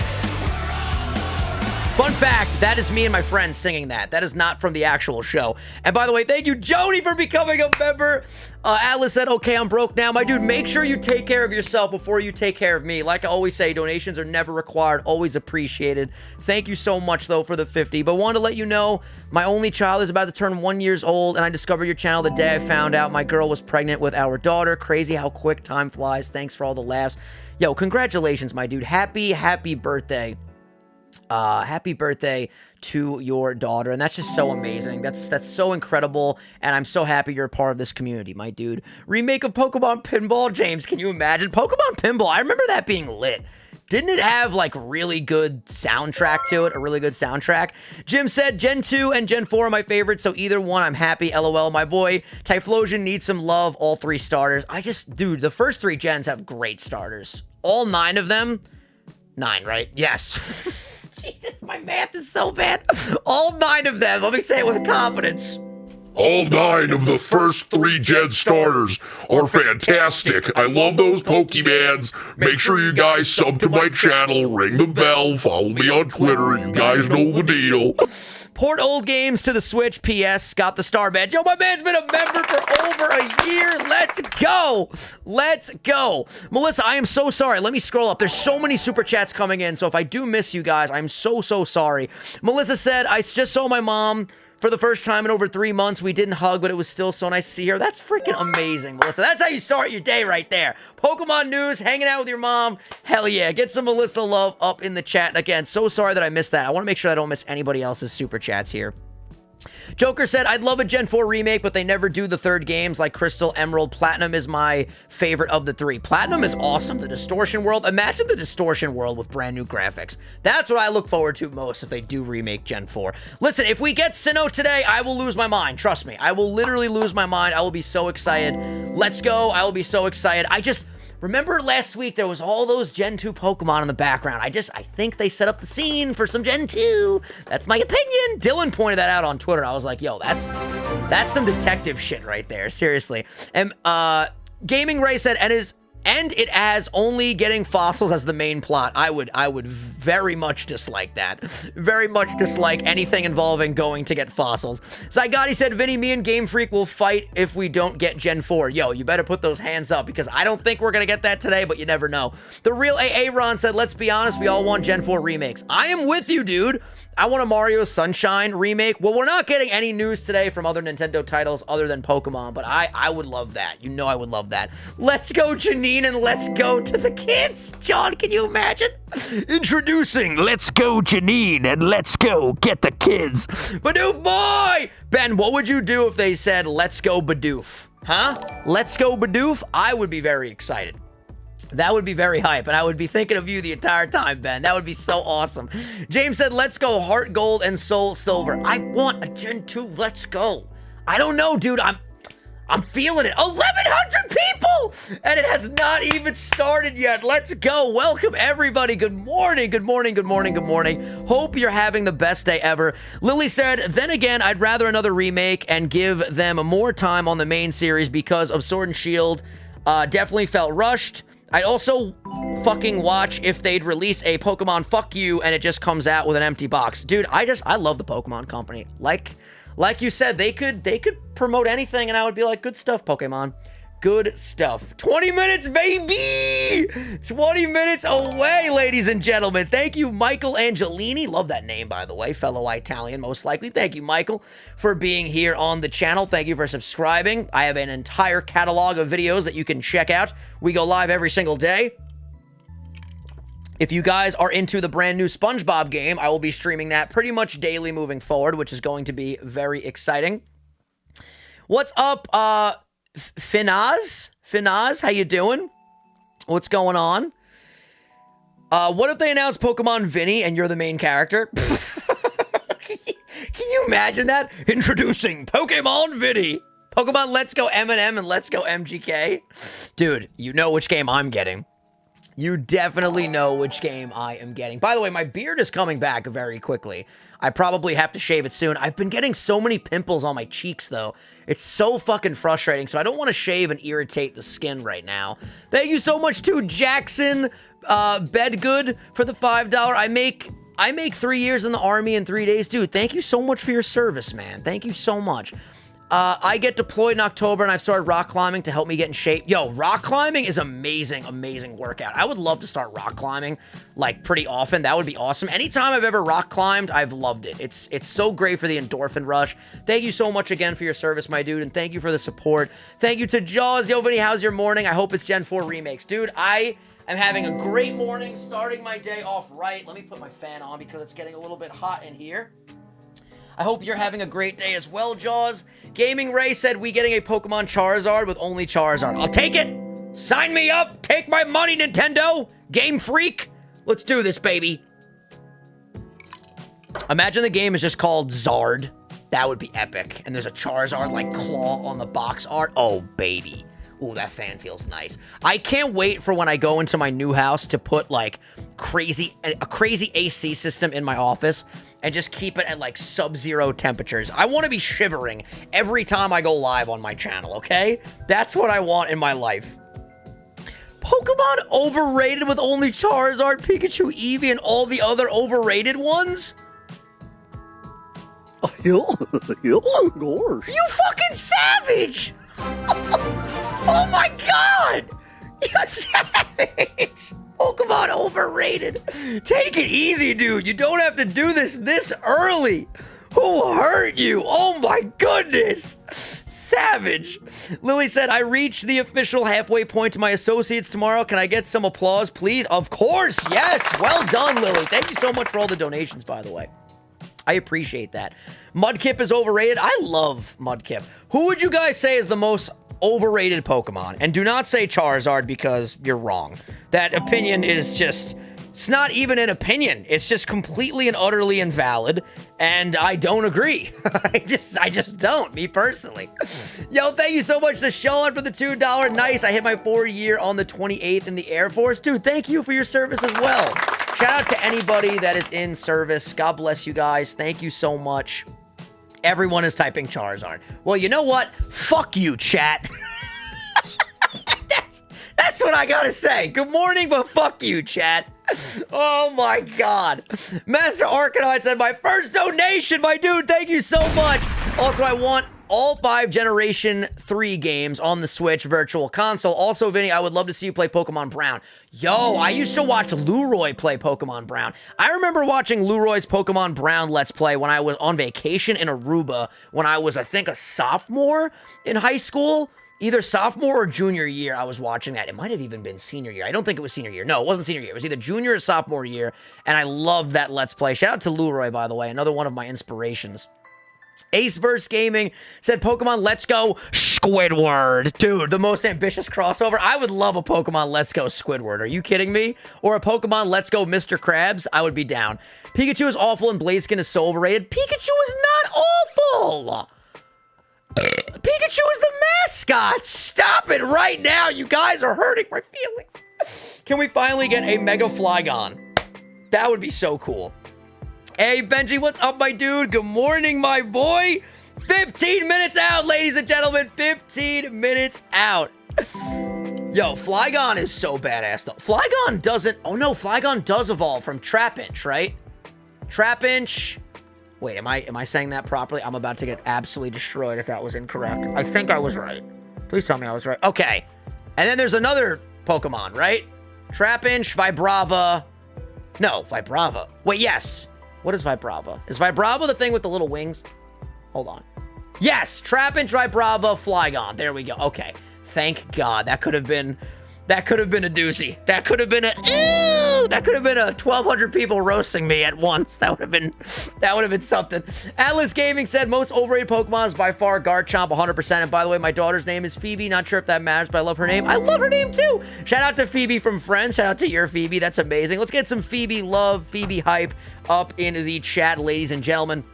Fun fact, that is me and my friends singing that. That is not from the actual show. And by the way, thank you, Jody, for becoming a member. Atlas said, okay, I'm broke now. My dude, make sure you take care of yourself before you take care of me. Like I always say, donations are never required, always appreciated. Thank you so much, though, for the 50. But wanted to let you know, my only child is about to turn 1 year old, and I discovered your channel the day I found out my girl was pregnant with our daughter. Crazy how quick time flies. Thanks for all the laughs. Yo, congratulations, my dude. Happy birthday. Happy birthday to your daughter, and that's just so amazing. That's so incredible, and I'm so happy you're a part of this community, my dude. Remake of Pokemon Pinball, James, can you imagine? Pokemon Pinball, I remember that being lit. Didn't it have, like, really good soundtrack to it? A really good soundtrack? Jim said, Gen 2 and Gen 4 are my favorites, so either one, I'm happy. LOL, my boy. Typhlosion needs some love. All 3 starters. Dude, the first 3 gens have great starters. All 9 of them? 9, right? Yes. Jesus, my math is so bad. All 9 of them. Let me say it with confidence. All 9 of the first 3 Gen starters are fantastic. I love those Pokemans. Make sure you guys sub to my channel, ring the bell, follow me on Twitter. You guys know the deal. Port old games to the Switch. P.S. Got the star badge. Yo, my man's been a member for over a year. Let's go. Let's go. Melissa, I am so sorry. Let me scroll up. There's so many super chats coming in, so if I do miss you guys, I'm so sorry. Melissa said, I just saw my mom for the first time in over 3 months. We didn't hug, but it was still so nice to see her. That's freaking amazing, Melissa. That's how you start your day right there. Pokemon news, hanging out with your mom. Hell yeah. Get some Melissa love up in the chat. And again, so sorry that I missed that. I want to make sure I don't miss anybody else's super chats here. Joker said, I'd love a Gen 4 remake, but they never do the third games like Crystal, Emerald. Platinum is my favorite of the 3. Platinum is awesome. The Distortion World. Imagine the Distortion World with brand new graphics. That's what I look forward to most if they do remake Gen 4. Listen, if we get Sinnoh today, I will lose my mind. Trust me. I will literally lose my mind. I will be so excited. Let's go. I will be so excited. Remember last week, there was all those Gen 2 Pokemon in the background. I think they set up the scene for some Gen 2. That's my opinion. Dylan pointed that out on Twitter. I was like, yo, that's some detective shit right there. Seriously. And Gaming Ray said, and it has only getting fossils as the main plot. I would very much dislike that. Very much dislike anything involving going to get fossils. Zygati said, Vinny, me and Game Freak will fight if we don't get Gen 4. Yo, you better put those hands up because I don't think we're going to get that today, but you never know. The real AA Ron said, let's be honest, we all want Gen 4 remakes. I am with you, dude. I want a Mario Sunshine remake. Well, we're not getting any news today from other Nintendo titles other than Pokemon, but I would love that. You know I would love that. Let's go, Janine, and let's go to the kids. John, can you imagine? Introducing Let's Go, Janine, and let's go get the kids. Bidoof boy! Ben, what would you do if they said, let's go Bidoof? Huh? Let's go Bidoof? I would be very excited. That would be very hype, and I would be thinking of you the entire time, Ben. That would be so awesome. James said, let's go Heart Gold and Soul Silver. I want a Gen 2. Let's go. I don't know, dude. I'm feeling it. 1,100 people! And it has not even started yet. Let's go. Welcome, everybody. Good morning. Good morning. Good morning. Good morning. Hope you're having the best day ever. Lily said, then again, I'd rather another remake and give them more time on the main series because of Sword and Shield. Definitely felt rushed. I'd also fucking watch if they'd release a Pokemon Fuck You and it just comes out with an empty box. Dude, I love the Pokemon Company. Like you said, they could promote anything and I would be like, good stuff, Pokemon. Good stuff. 20 minutes, baby! 20 minutes away, ladies and gentlemen. Thank you, Michael Angelini. Love that name, by the way. Fellow Italian, most likely. Thank you, Michael, for being here on the channel. Thank you for subscribing. I have an entire catalog of videos that you can check out. We go live every single day. If you guys are into the brand new SpongeBob game, I will be streaming that pretty much daily moving forward, which is going to be very exciting. What's up, Finaz, how you doing? What's going on? What if they announce Pokemon Vinny and you're the main character? Can you imagine that? Introducing Pokemon Vinny. Pokemon Let's Go M&M and Let's Go MGK. Dude, you know which game I'm getting. You definitely know which game I am getting. By the way, my beard is coming back very quickly. I probably have to shave it soon. I've been getting so many pimples on my cheeks, though. It's so fucking frustrating, so I don't want to shave and irritate the skin right now. Thank you so much to Jackson Bedgood for the $5. I make 3 years in the Army in 3 days. Dude, thank you so much for your service, man. Thank you so much. I get deployed in October, and I've started rock climbing to help me get in shape. Yo, rock climbing is amazing, amazing workout. I would love to start rock climbing, like, pretty often. That would be awesome. Anytime I've ever rock climbed, I've loved it. It's so great for the endorphin rush. Thank you so much again for your service, my dude, and thank you for the support. Thank you to Jaws. Yo, Vinny, how's your morning? I hope it's Gen 4 remakes. Dude, I am having a great morning, starting my day off right. Let me put my fan on because it's getting a little bit hot in here. I hope you're having a great day as well, Jaws. Gaming Ray said, we getting a Pokemon Charizard with only Charizard. I'll take it. Sign me up. Take my money, Nintendo. Game Freak. Let's do this, baby. Imagine the game is just called Zard. That would be epic. And there's a Charizard, like, claw on the box art. Oh, baby. Ooh, that fan feels nice. I can't wait for when I go into my new house to put, like, a crazy AC system in my office and just keep it at, like, sub-zero temperatures. I want to be shivering every time I go live on my channel, okay? That's what I want in my life. Pokemon overrated with only Charizard, Pikachu, Eevee, and all the other overrated ones? You fucking savage! Oh my god! You savage! Pokemon overrated. Take it easy, dude. You don't have to do this early. Who hurt you? Oh my goodness. Savage. Lily said, I reached the official halfway point to my associates tomorrow. Can I get some applause, please? Of course. Yes. Well done, Lily. Thank you so much for all the donations, by the way. I appreciate that. Mudkip is overrated. I love Mudkip. Who would you guys say is the most overrated Pokemon? And do not say Charizard because you're wrong. That opinion is just, it's not even an opinion. It's just completely and utterly invalid. And I don't agree. I just don't, me personally. Yo, thank you so much to Sean for the $2. Nice. I hit my 4-year on the 28th in the Air Force. Dude, thank you for your service as well. Shout out to anybody that is in service. God bless you guys. Thank you so much. Everyone is typing Charizard. Well, you know what? Fuck you, chat. That's what I gotta say. Good morning, but fuck you, chat. Oh my god. Master Arcanine said, my first donation, my dude. Thank you so much. Also, I want all 5 Generation 3 games on the Switch Virtual Console. Also, Vinny, I would love to see you play Pokemon Brown. Yo, I used to watch Leroy play Pokemon Brown. I remember watching Leroy's Pokemon Brown Let's Play when I was on vacation in Aruba when I was, I think, a sophomore in high school. Either sophomore or junior year, I was watching that. It might have even been senior year. I don't think it was senior year. No, it wasn't senior year. It was either junior or sophomore year, and I loved that Let's Play. Shout out to Leroy, by the way, another one of my inspirations. Aceverse Gaming said, Pokemon Let's Go Squidward. Dude, the most ambitious crossover. I would love a Pokemon Let's Go Squidward. Are you kidding me? Or a Pokemon Let's Go Mr. Krabs. I would be down. Pikachu is awful and Blaziken is so overrated. Pikachu is not awful. Pikachu is the mascot. Stop it right now. You guys are hurting my feelings. Can we finally get a Mega Flygon? That would be so cool. Hey, Benji, what's up, my dude? Good morning, my boy. 15 minutes out, ladies and gentlemen. 15 minutes out. Yo, Flygon is so badass, though. Flygon doesn't... Oh, no, Flygon does evolve from Trapinch, right? Trapinch... Wait, am I saying that properly? I'm about to get absolutely destroyed if that was incorrect. I think I was right. Please tell me I was right. Okay. And then there's another Pokemon, right? Trapinch, Vibrava... No, Vibrava. Wait, yes. What is Vibrava? Is Vibrava the thing with the little wings? Hold on. Yes, Trapinch, Vibrava, Flygon. There we go. Okay. Thank God. That could have been a doozy. That could have been that could have been a 1,200 people roasting me at once. That would have been something. Atlas Gaming said most overrated Pokemon is by far Garchomp, 100%. And by the way, my daughter's name is Phoebe. Not sure if that matters, but I love her name. I love her name too. Shout out to Phoebe from Friends. Shout out to your Phoebe. That's amazing. Let's get some Phoebe love, Phoebe hype up into the chat, ladies and gentlemen.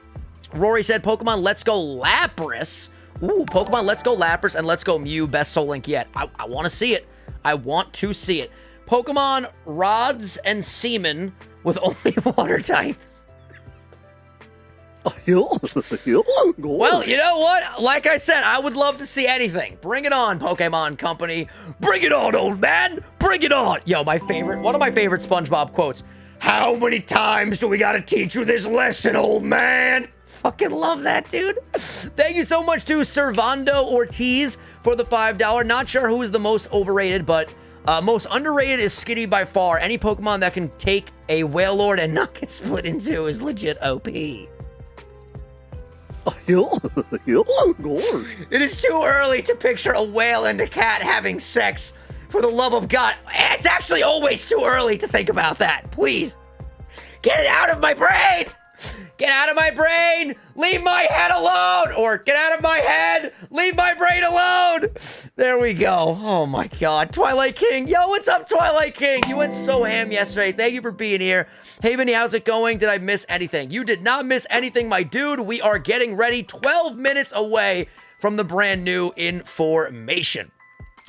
Rory said Pokemon Let's Go Lapras. Ooh, Pokemon Let's Go Lapras and Let's Go Mew. Best Soul Link yet. I want to see it. I want to see it. Pokemon Rods and Seaman with only water types. Well, you know what? Like I said, I would love to see anything. Bring it on, Pokemon Company. Bring it on, old man. Bring it on. Yo, one of my favorite SpongeBob quotes. How many times do we gotta teach you this lesson, old man? Fucking love that, dude. Thank you so much to Servando Ortiz for the $5. Not sure who is the most overrated, but most underrated is Skitty by far. Any Pokemon that can take a Wailord and not get split in two is legit OP. It is too early to picture a whale and a cat having sex. For the love of God, it's actually always too early to think about that. Please, get it out of my brain. Get out of my brain. Leave my head alone. Or get out of my head. Leave my brain alone. There we go. Oh my God. Twilight King. Yo, what's up, Twilight King? You went so ham yesterday. Thank you for being here. Hey, Vinny, how's it going? Did I miss anything? You did not miss anything, my dude. We are getting ready. 12 minutes away from the brand new information.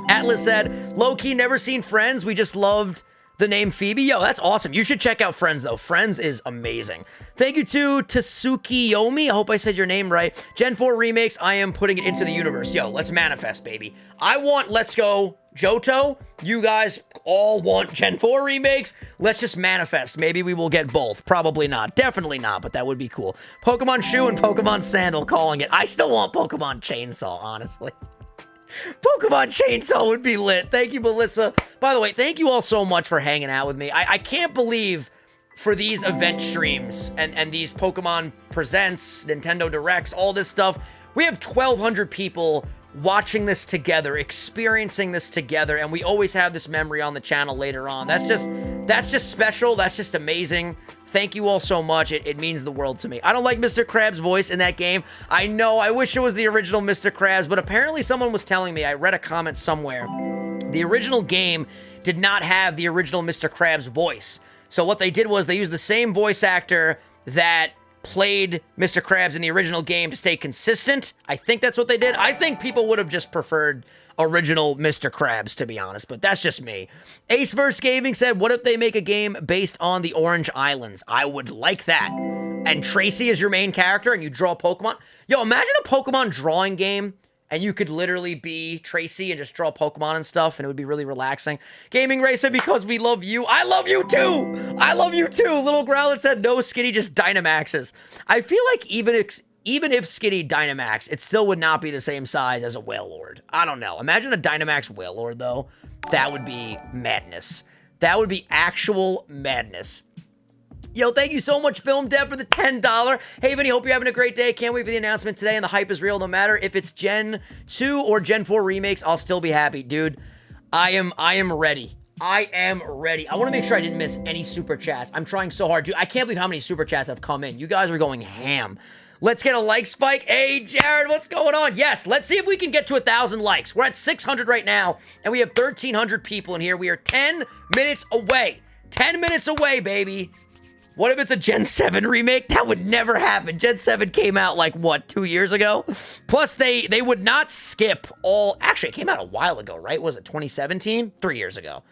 Atlas said, low-key never seen Friends. We just loved the name Phoebe. Yo, that's awesome. You should check out Friends, though. Friends is amazing. Thank you to Tsukiyomi. I hope I said your name right. Gen 4 remakes. I am putting it into the universe. Yo, let's manifest, baby. I want Let's Go Johto. You guys all want Gen 4 remakes. Let's just manifest. Maybe we will get both. Probably not. Definitely not, but that would be cool. Pokemon Shoe and Pokemon Sandal calling it. I still want Pokemon Chainsaw, honestly. Pokemon Chainsaw would be lit. Thank you, Melissa. By the way, thank you all so much for hanging out with me. I can't believe for these event streams and these Pokemon Presents, Nintendo Directs, all this stuff, we have 1,200 people watching this together, experiencing this together, and we always have this memory on the channel later on. That's just special. That's just amazing. Thank you all so much. It means the world to me. I don't like Mr. Krabs' voice in that game. I know, I wish it was the original Mr. Krabs, but apparently someone was telling me, I read a comment somewhere, the original game did not have the original Mr. Krabs' voice. So what they did was they used the same voice actor that played Mr. Krabs in the original game to stay consistent. I think that's what they did. I think people would have just preferred original Mr. Krabs, to be honest, but that's just me. Aceverse Gaming said, what if they make a game based on the Orange Islands? I would like that. And Tracy is your main character and you draw Pokemon. Yo, imagine a Pokemon drawing game and you could literally be Tracy and just draw Pokemon and stuff, and it would be really relaxing. Gaming Ray said, because we love you. I love you too! I love you too! Little Growlet said, no, Skitty just Dynamaxes. I feel like even if Skitty Dynamax, it still would not be the same size as a Wailord. I don't know. Imagine a Dynamax Wailord, though. That would be madness. That would be actual madness. Yo, thank you so much, Film Dev, for the $10. Hey, Vinny, hope you're having a great day. Can't wait for the announcement today, and the hype is real. No matter if it's Gen 2 or Gen 4 remakes, I'll still be happy. Dude, I am ready. I am ready. I want to make sure I didn't miss any super chats. I'm trying so hard, dude. I can't believe how many super chats have come in. You guys are going ham. Let's get a like spike. Hey, Jared, what's going on? Yes, let's see if we can get to 1,000 likes. We're at 600 right now, and we have 1,300 people in here. We are 10 minutes away. 10 minutes away, baby. What if it's a Gen 7 remake? That would never happen. Gen 7 came out like, what, 2 years ago? Plus, they would not skip all... Actually, it came out a while ago, right? Was it 2017? 3 years ago.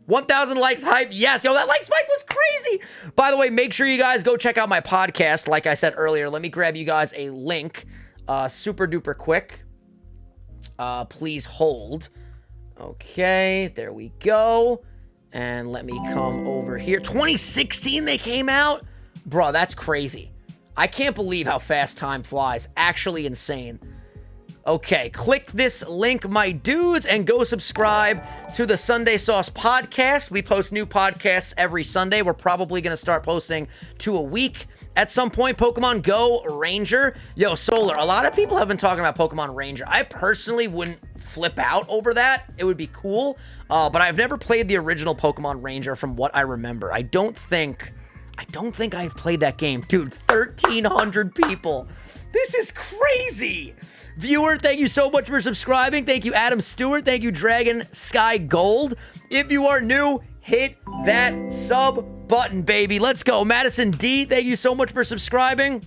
1,000 likes hype. Yes, yo, that like spike was crazy. By the way, make sure you guys go check out my podcast. Like I said earlier, let me grab you guys a link super duper quick. Please hold. Okay, there we go. And let me come over here. 2016 they came out? Bro, that's crazy. I can't believe how fast time flies. Actually insane. Okay, click this link, my dudes, and go subscribe to the Sunday Sauce podcast. We post new podcasts every Sunday. We're probably going to start posting 2 a week at some point. Pokemon Go Ranger. Yo, Solar, a lot of people have been talking about Pokemon Ranger. I personally wouldn't flip out over that. It would be cool, but I've never played the original Pokemon Ranger from what I remember. I don't think I've played that game. Dude, 1,300 people. This is crazy. Viewer, thank you so much for subscribing. Thank you, Adam Stewart. Thank you, Dragon Sky Gold. If you are new, hit that sub button, baby. Let's go. Madison D, thank you so much for subscribing.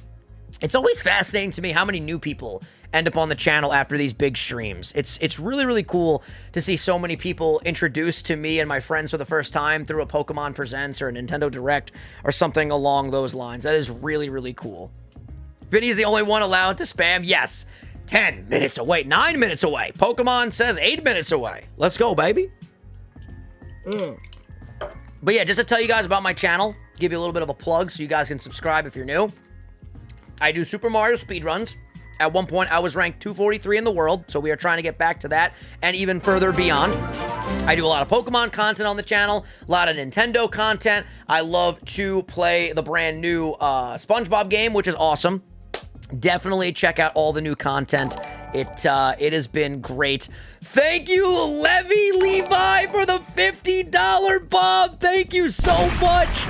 It's always fascinating to me how many new people end up on the channel after these big streams. It's really, really cool to see so many people introduced to me and my friends for the first time through a Pokemon Presents or a Nintendo Direct or something along those lines. That is really, really cool. Vinny's the only one allowed to spam. Yes. 10 minutes away, 9 minutes away. Pokemon says 8 minutes away. Let's go, baby. But yeah, just to tell you guys about my channel, give you a little bit of a plug so you guys can subscribe if you're new. I do Super Mario speedruns. At one point, I was ranked 243 in the world, so we are trying to get back to that and even further beyond. I do a lot of Pokemon content on the channel, a lot of Nintendo content. I love to play the brand new SpongeBob game, which is awesome. Definitely check out all the new content. It has been great. Thank you, Levi, for the $50 Bob. Thank you so much.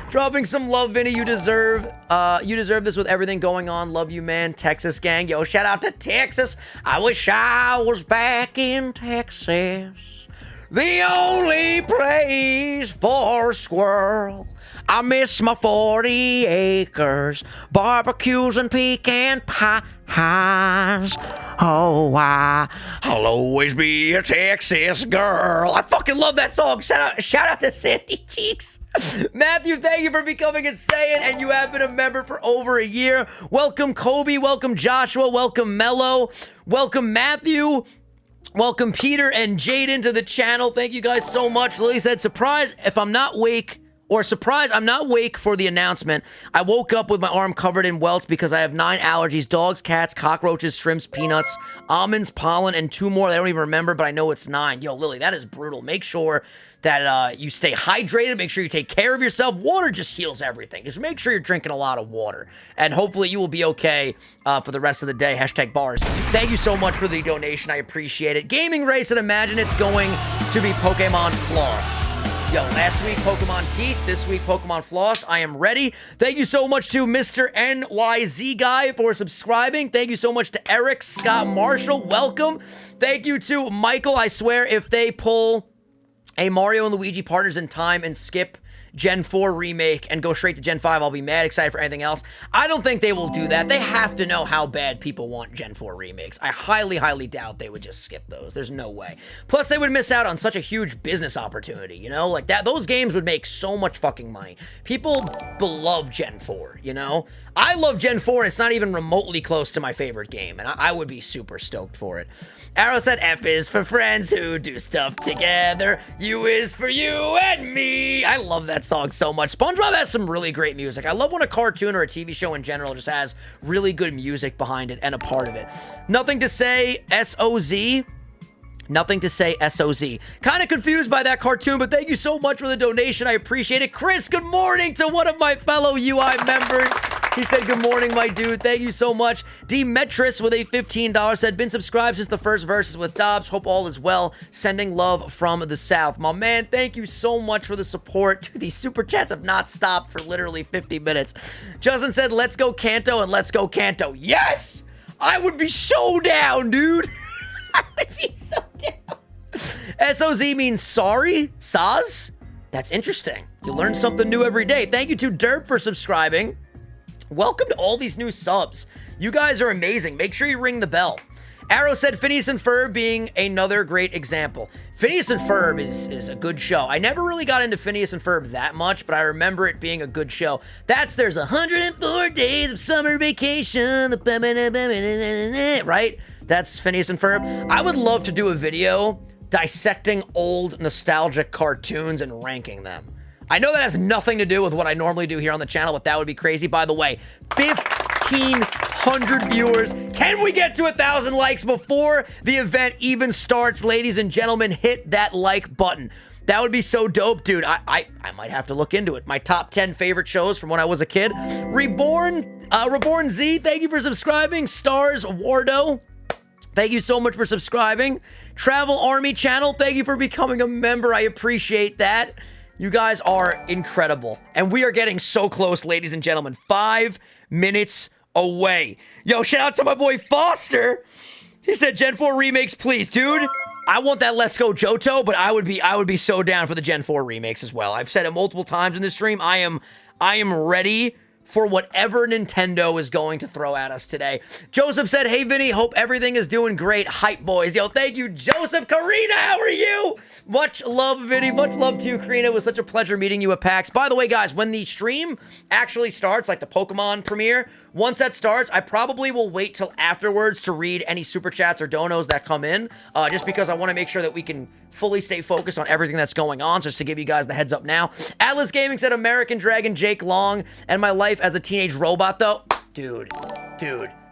Dropping some love, Vinny. You deserve this with everything going on. Love you, man. Texas gang. Yo, shout out to Texas. I wish I was back in Texas. The only place for a squirrel. I miss my 40 acres, barbecues and pecan pies. Oh, I'll always be a Texas girl. I fucking love that song. Shout out to Sandy Cheeks. Matthew, thank you for becoming a Saiyan, and you have been a member for over a year. Welcome, Kobe. Welcome, Joshua. Welcome, Mello. Welcome, Matthew. Welcome, Peter and Jaden to the channel. Thank you guys so much. Lily said, surprise if I'm not wake. Or surprise, I'm not awake for the announcement. I woke up with my arm covered in welts because I have 9 allergies: dogs, cats, cockroaches, shrimps, peanuts, almonds, pollen, and 2 more. I don't even remember, but I know it's 9. Yo, Lily, that is brutal. Make sure that you stay hydrated. Make sure you take care of yourself. Water just heals everything. Just make sure you're drinking a lot of water. And hopefully you will be okay for the rest of the day. Hashtag bars. Thank you so much for the donation. I appreciate it. Gaming Race, and imagine it's going to be Pokemon Floss. Yo, last week, Pokemon Teeth. This week, Pokemon Floss. I am ready. Thank you so much to Mr. NYZ Guy for subscribing. Thank you so much to Eric Scott Marshall. Welcome. Thank you to Michael. I swear, if they pull a Mario and Luigi Partners in Time and skip Gen 4 remake and go straight to Gen 5, I'll be mad excited for anything else. I don't think they will do that. They have to know how bad people want Gen 4 remakes. I highly, highly doubt they would just skip those. There's no way. Plus, they would miss out on such a huge business opportunity, you know? Like, those games would make so much fucking money. People love Gen 4, you know? I love Gen 4, and it's not even remotely close to my favorite game, and I would be super stoked for it. Arrow said, F is for friends who do stuff together. U is for you and me. I love that song so much. SpongeBob has some really great music. I love when a cartoon or a TV show in general just has really good music behind it and a part of it. Nothing to say, S-O-Z. Nothing to say, S-O-Z. Kind of confused by that cartoon, but thank you so much for the donation. I appreciate it. Chris, good morning to one of my fellow UI members. He said, good morning, my dude. Thank you so much. Demetris with a $15 said, been subscribed since the first verses with Dobbs. Hope all is well. Sending love from the South. My man, thank you so much for the support. Dude, these super chats have not stopped for literally 50 minutes. Justin said, let's go Kanto and let's go Kanto. Yes! I would be so down, dude. I would be so down. SOZ means sorry? Saz? That's interesting. You learn something new every day. Thank you to Derp for subscribing. Welcome to all these new subs. You guys are amazing. Make sure you ring the bell. Arrow said Phineas and Ferb being another great example. Phineas and Ferb is a good show. I never really got into Phineas and Ferb that much, but I remember it being a good show. There's 104 days of summer vacation, right? That's Phineas and Ferb. I would love to do a video dissecting old nostalgic cartoons and ranking them. I know that has nothing to do with what I normally do here on the channel, but that would be crazy. By the way, 1,500 viewers. Can we get to 1,000 likes before the event even starts? Ladies and gentlemen, hit that like button. That would be so dope, dude. I might have to look into it. My top 10 favorite shows from when I was a kid. Reborn Z, thank you for subscribing. Stars Wardo, thank you so much for subscribing. Travel Army Channel, thank you for becoming a member. I appreciate that. You guys are incredible. And we are getting so close, ladies and gentlemen. 5 minutes away. Yo, shout out to my boy Foster. He said, Gen 4 remakes, please. Dude, I want that Let's Go Johto, but I would be so down for the Gen 4 remakes as well. I've said it multiple times in this stream. I am ready for whatever Nintendo is going to throw at us today. Joseph said, hey, Vinny, hope everything is doing great. Hype boys. Yo, thank you, Joseph. Karina, how are you? Much love, Vinny. Much love to you, Karina. It was such a pleasure meeting you at PAX. By the way, guys, when the stream actually starts, like the Pokemon premiere, once that starts, I probably will wait till afterwards to read any super chats or donos that come in, just because I want to make sure that we can fully stay focused on everything that's going on, so just to give you guys the heads up now. Atlas Gaming said American Dragon Jake Long and my life as a teenage robot, though. Dude.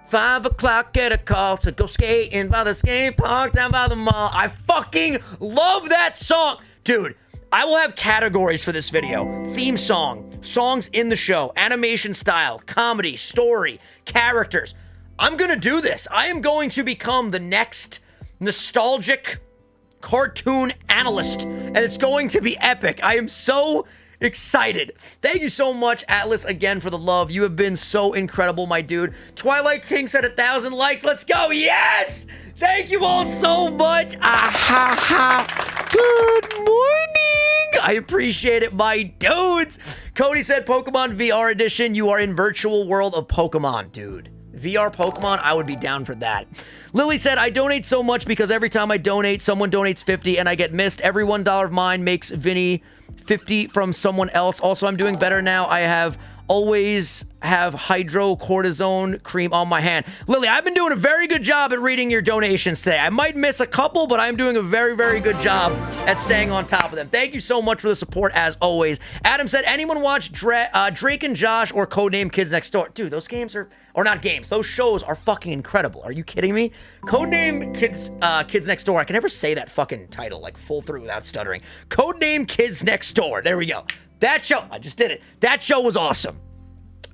5 o'clock, get a call to go skating by the skate park down by the mall. I fucking love that song. Dude, I will have categories for this video. Theme song, songs in the show, animation style, comedy, story, characters. I'm gonna do this. I am going to become the next nostalgic cartoon analyst, and it's going to be epic. I am so excited. Thank you so much, Atlas, again for the love. You have been so incredible, my dude. Twilight King said 1,000 likes. Let's go. Yes! Thank you all so much. Good morning. I appreciate it, my dudes. Cody said Pokemon VR edition. You are in virtual world of Pokemon, dude. VR Pokemon, I would be down for that. Lily said, I donate so much because every time I donate, someone donates 50 and I get missed. Every $1 of mine makes Vinny 50 from someone else. Also, I'm doing better now. I always have hydrocortisone cream on my hand. Lily, I've been doing a very good job at reading your donations today. I might miss a couple, but I'm doing a very, very good job at staying on top of them. Thank you so much for the support, as always. Adam said, anyone watch Drake and Josh or Codename Kids Next Door? Dude, those games are, or not games, those shows are fucking incredible. Are you kidding me? Codename Kids Next Door. I can never say that fucking title, like full through without stuttering. Codename Kids Next Door. There we go. That show, I just did it. That show was awesome.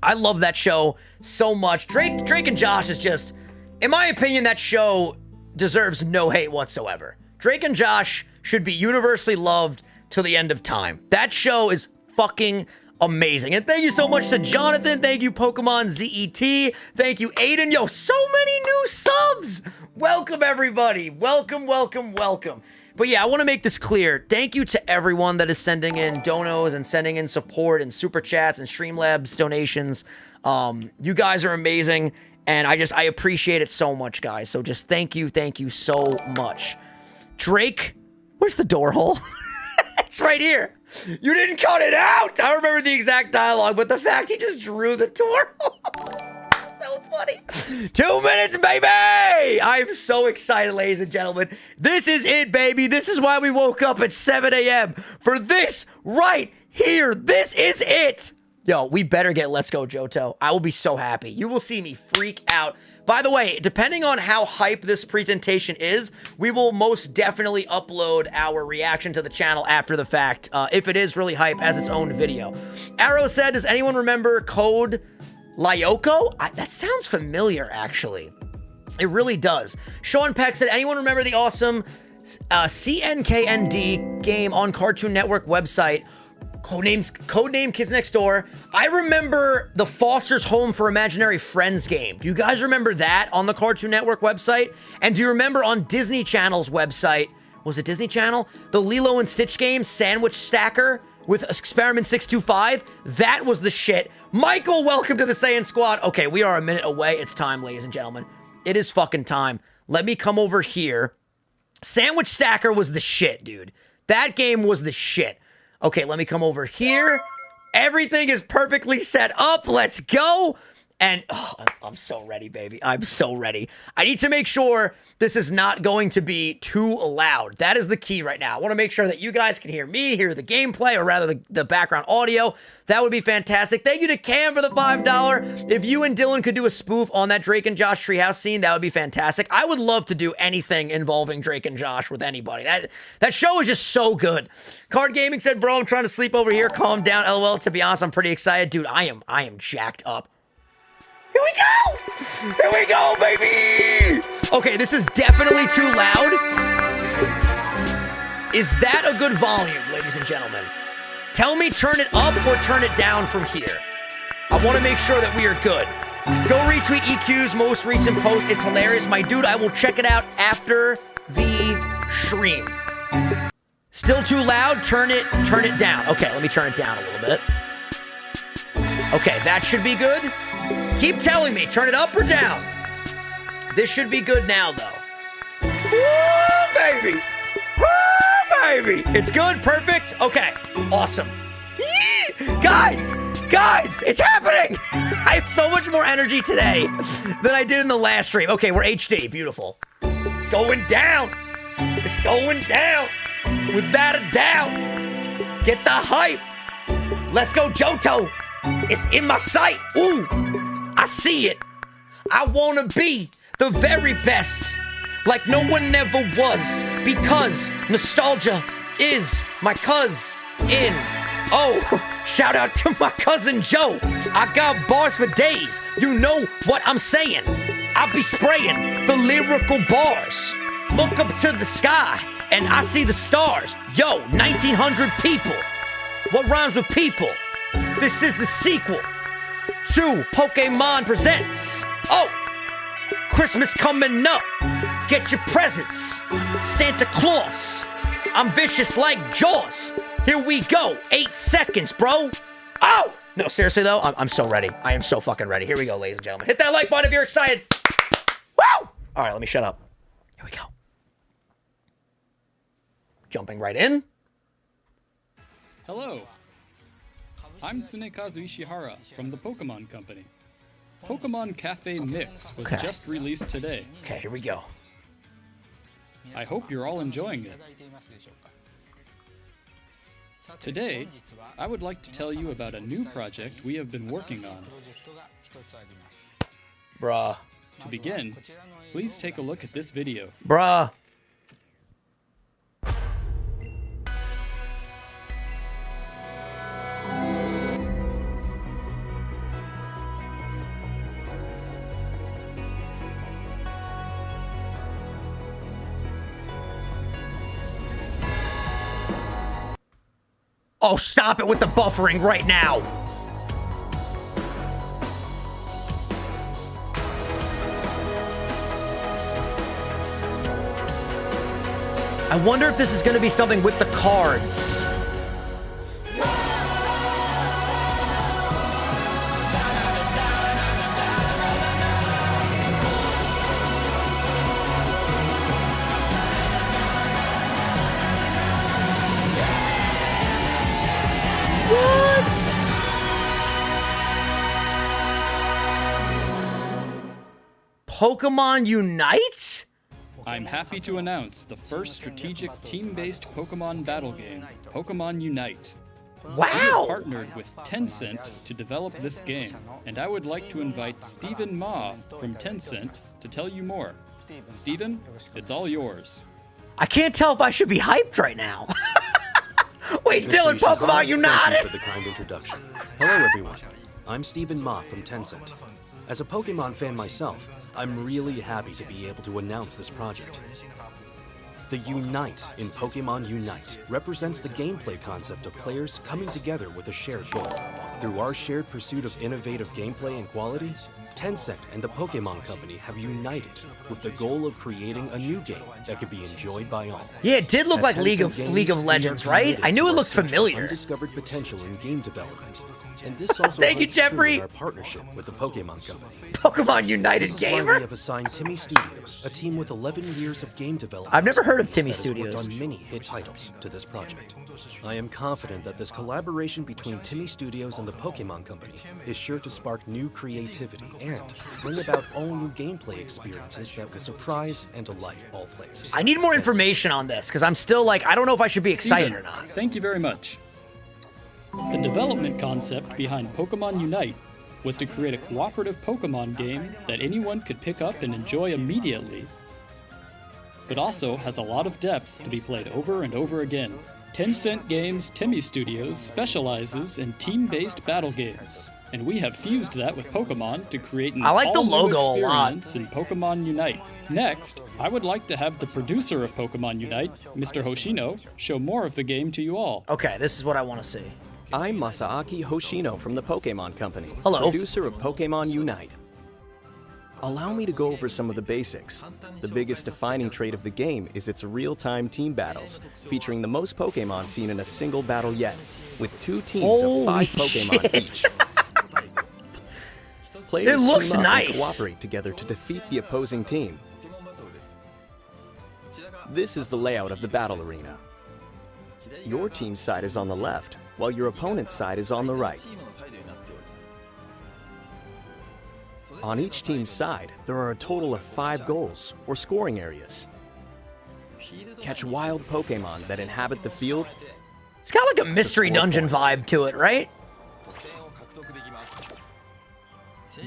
I love that show so much. Drake and Josh is just, in my opinion, that show deserves no hate whatsoever. Drake and Josh should be universally loved till the end of time. That show is fucking amazing. And thank you so much to Jonathan. Thank you, Pokemon ZET. Thank you, Aiden. Yo, so many new subs. Welcome, everybody. Welcome, welcome, welcome. But yeah, I want to make this clear. Thank you to everyone that is sending in donos and sending in support and super chats and Streamlabs donations. You guys are amazing, and I appreciate it so much, guys. So just thank you so much. Drake, where's the door hole? It's right here. You didn't cut it out. I remember the exact dialogue, but the fact he just drew the door hole. So funny. 2 minutes, baby! I'm so excited, ladies and gentlemen. This is it, baby. This is why we woke up at 7 a.m. for this right here. This is it. Yo, we better get Let's Go Johto. I will be so happy. You will see me freak out. By the way, depending on how hype this presentation is, we will most definitely upload our reaction to the channel after the fact, if it is really hype, as its own video. Arrow said, does anyone remember Code Lyoko? That sounds familiar, actually. It really does. Sean Peck said, anyone remember the awesome CNKND game on Cartoon Network website? Codename Kids Next Door. I remember the Foster's Home for Imaginary Friends game. Do you guys remember that on the Cartoon Network website? And do you remember on Disney Channel's website, was it Disney Channel? The Lilo and Stitch game, Sandwich Stacker with Experiment 625? That was the shit. Michael, welcome to the Saiyan Squad. Okay, we are a minute away. It's time, ladies and gentlemen. It is fucking time. Let me come over here. Sandwich Stacker was the shit, dude. That game was the shit. Okay, let me come over here. Everything is perfectly set up. Let's go. And I'm so ready, baby. I'm so ready. I need to make sure this is not going to be too loud. That is the key right now. I want to make sure that you guys can hear me, hear the gameplay, or rather the background audio. That would be fantastic. Thank you to Cam for the $5. If you and Dylan could do a spoof on that Drake and Josh treehouse scene, that would be fantastic. I would love to do anything involving Drake and Josh with anybody. That show is just so good. Card Gaming said, bro, I'm trying to sleep over here. Calm down, LOL. To be honest, I'm pretty excited. Dude, I am jacked up. Here we go! Here we go, baby! Okay, this is definitely too loud. Is that a good volume, ladies and gentlemen? Tell me turn it up or turn it down from here. I want to make sure that we are good. Go retweet EQ's most recent post. It's hilarious. My dude, I will check it out after the stream. Still too loud? Turn it down. Okay, let me turn it down a little bit. Okay, that should be good. Keep telling me, turn it up or down. This should be good now, though. Woo, baby. Woo, baby. It's good, perfect. Okay, awesome. Yee! Guys, it's happening. I have so much more energy today than I did in the last stream. Okay, we're HD, beautiful. It's going down. It's going down. Without a doubt. Get the hype. Let's go, Johto. It's in my sight. Ooh. I see it. I wanna be the very best, like no one ever was, because nostalgia is my cousin. Oh, shout out to my cousin Joe. I got bars for days. You know what I'm saying. I be spraying the lyrical bars. Look up to the sky and I see the stars. Yo, 1900 people. What rhymes with people? This is the sequel to Pokemon Presents. Oh, Christmas coming up. Get your presents. Santa Claus. I'm vicious like Jaws. Here we go. 8 seconds, bro. Oh! No, seriously, though, I'm so ready. I am so fucking ready. Here we go, ladies and gentlemen. Hit that like button if you're excited. Woo! All right, let me shut up. Here we go. Jumping right in. Hello. I'm Tsunekazu Ishihara from the Pokemon Company. Pokemon Cafe Mix was just released today. Okay, here we go. I hope you're all enjoying it. Today, I would like to tell you about a new project we have been working on. Bruh. To begin, please take a look at this video. Bruh. Oh, stop it with the buffering right now. I wonder if this is going to be something with the cards. Pokemon Unite? I'm happy to announce the first strategic team-based Pokemon battle game, Pokemon Unite. Wow! We have partnered with Tencent to develop this game, and I would like to invite Stephen Ma from Tencent to tell you more. Stephen, it's all yours. I can't tell if I should be hyped right now. Wait, Dylan, Pokemon Unite! Thank you for the kind introduction. Hello, everyone. I'm Stephen Ma from Tencent. As a Pokemon fan myself, I'm really happy to be able to announce this project. The Unite in Pokemon Unite represents the gameplay concept of players coming together with a shared goal. Through our shared pursuit of innovative gameplay and quality, Tencent and the Pokemon Company have united with the goal of creating a new game that could be enjoyed by all. Yeah, it did look like League of Legends, right? I knew it looked familiar. Undiscovered potential in game development. And this also Thank you, holds true Jeffrey. in our partnership with the Pokemon Company. Pokemon United This is why Gamer? we have assigned Timmy Studios, a team with 11 years of game development. I've never heard of Timmy that has worked Studios. on many hit titles to this project. I am confident that this collaboration between Timmy Studios and the Pokemon Company is sure to spark new creativity and bring about all new gameplay experiences that will surprise and delight all players. I need more information on this, because I'm still like, I don't know if I should be excited Steven, or not. Thank you very much. The development concept behind Pokemon Unite was to create a cooperative Pokemon game that anyone could pick up and enjoy immediately, but also has a lot of depth to be played over and over again. Tencent Games Timmy Studios specializes in team-based battle games, and we have fused that with Pokemon to create an I like the all-new logo a lot. experience in Pokemon Unite. Next, I would like to have the producer of Pokemon Unite, Mr. Hoshino, show more of the game to you all. Okay, this is what I want to see. I'm Masaaki Hoshino from the Pokemon Company, Hello. producer of Pokemon Unite. Allow me to go over some of the basics. The biggest defining trait of the game is its real-time team battles, featuring the most Pokemon seen in a single battle yet, with 2 teams of 5 Pokemon shit. each. Players It looks team up and nice. cooperate together to defeat the opposing team. This is the layout of the battle arena. Your team's side is on the left, while your opponent's side is on the right. On each team's side, there are a total of 5 goals, or scoring areas. Catch wild Pokemon that inhabit the field. It's got like a mystery 4 dungeon points. vibe to it, right?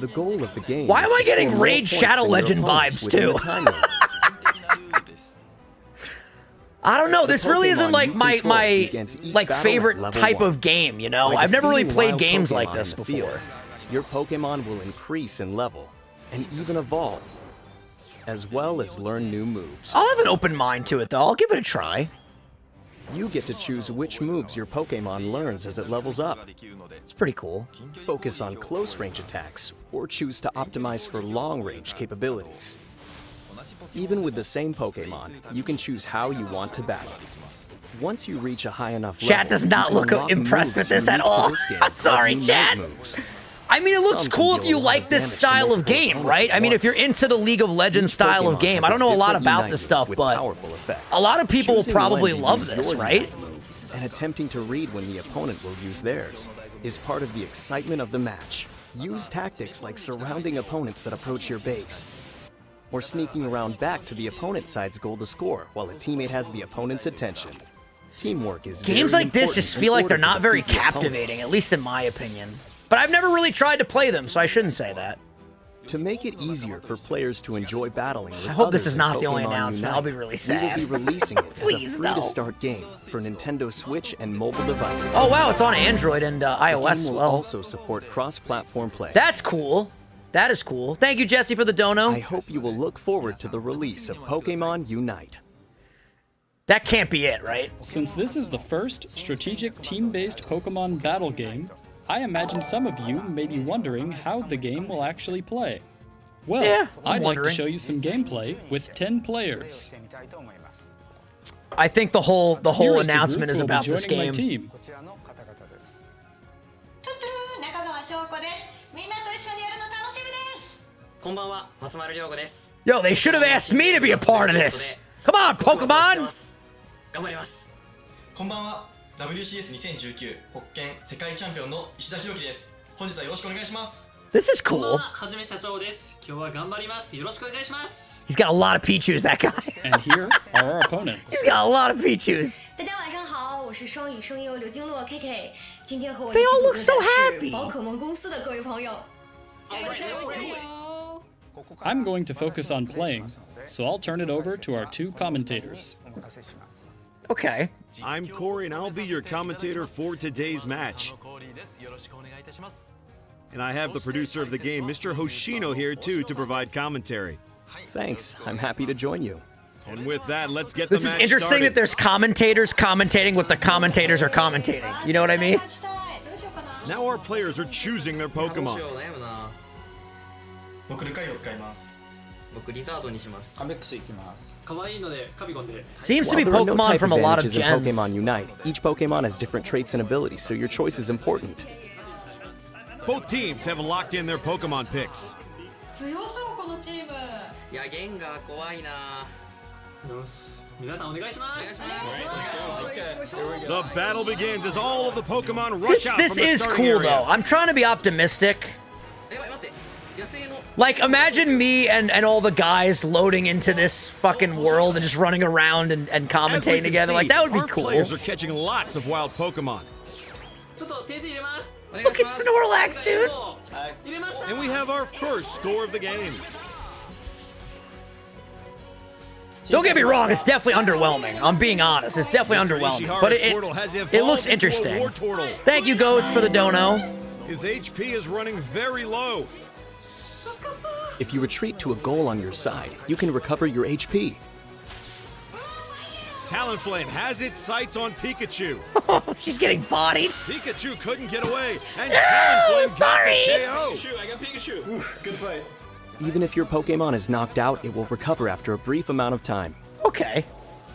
The goal of the game Why is am I to getting score more Raid points Shadow than your Legend opponents vibes, within too? the time limit. I don't know. The This really isn't Pokemon like you my control begins each like battle at favorite level type 1. of game, you know? By I've never really defeating played wild games Pokemon like in this the field, before. your Pokemon will increase in level, and even evolve, as well as learn new moves. I'll have an open mind to it, though. I'll give it a try. You get to choose which moves your Pokemon learns as it levels up. It's pretty cool. Focus on close-range attacks, or choose to optimize for long-range capabilities. Even with the same Pokemon, you can choose how you want to battle. Once you reach a high enough level, Chat does not you look can unlock impressed with moves this at unique to all. this game, I'm sorry, like chat. Unite moves. I mean, it looks Some can cool deal if you a lot like of this damage to style of multiple game, opponents right? at I mean, if you're once. into the League of Legends Each style of Pokemon game, has I don't know a lot different about Unite this move stuff, with but powerful effects. a lot of people will Choosing probably when to love use this, your right? Unite move and attempting to read when the opponent will use theirs is part of the excitement of the match. Use tactics like surrounding opponents that approach your base, or sneaking around back to the opponent's side's goal to score while a teammate has the opponent's attention. Teamwork is Games very like this important just in feel like order they're to not very defeat the opponents. captivating, at least in my opinion. But I've never really tried to play them, so I shouldn't say that. To make it easier for players to enjoy battling with I hope this others is in not the only Pokemon announcement. Unite, I'll be really sad. We will be releasing it as a Please, no. free-to-start game for Nintendo Switch and mobile devices. Oh wow, it's on Android and The iOS game as will well. also support cross-platform play. That's cool. That is cool. Thank you, Jesse, for the dono. I hope you will look forward to the release of Pokemon Unite. That can't be it, right? Since this is the first strategic team-based Pokemon battle game, I imagine some of you may be wondering how the game will actually play. Well, Yeah, I'm I'd like to wondering. show you some gameplay with 10 players. I think the whole Here is the announcement group is who will be about this joining my game. team. 中川翔子です。みんなと一緒にやるの楽しみです。こんばんは、松丸亮吾です。 Yo, they should have asked me to be a part of this. Come on, 僕は応援してま Pokemon! す頑張ります。こんばんは WCS2019 ホッケン世界チャンピオンの石田博樹です。本日はよろしくお願いします。 This is こんばん cool. は、はじめ社長です。今日は頑張ります。よろしくお願いします。 He's got a lot of Pichus, that guy. And here are our opponents. He's got a lot of Pichus. 大家晚上好，我是双语声优刘金洛 KK。今天和我 They 一起 all 组 look 队 so 的是 happy. 宝可梦公司的各位朋友。加油加油加油！ I'm going to focus on playing, so I'll turn it over to our 2 commentators. Okay. I'm Corey and I'll be your commentator for today's match. And I have the producer of the game, Mr. Hoshino, here too to provide commentary. Thanks, I'm happy to join you. And with that, let's get This the is match interesting started. that there's commentators commentating what the commentators are commentating. You know what I mean? どうしようかな Now our players are choosing their Pokemon. 悩むな。僕ルカリを使います。僕リザードにします。カメックスいきます。可愛いのでカビゴンで。 Seems to be While there are no Pokemon type from a lot of advantages in gens. Pokemon Unite, each Pokemon has different traits and abilities, so your choice is important. Both teams have locked in their Pokemon picks. 強そうこのチームいやゲンガー怖いな。よし。皆さんお願いします。 The battle begins as all of the Pokemon rush This out this from the is starting cool area. though. I'm trying to be optimistic. やばい待って。野生の。 Like, imagine me and all the guys loading into this fucking world and just running around and As we commentating can together. see, Like, that would be our cool. players are catching lots of wild Pokemon. ちょっと訂正入れます。 Look at Snorlax, dude. 入れました。 And we have our first score of the game. Don't get me wrong, it's definitely underwhelming. I'm being honest. It's definitely underwhelming. But it looks interesting. Thank you, Ghost, for the dono. His HP is running very low. If you retreat to a goal on your side, you can recover your HP. Talonflame has its sights on Pikachu. Oh, she's getting bodied. Pikachu couldn't get away, and No, Talonflame sorry. got the KO. I got Pikachu. Good fight. Even if your Pokemon is knocked out, it will recover after a brief amount of time. Okay.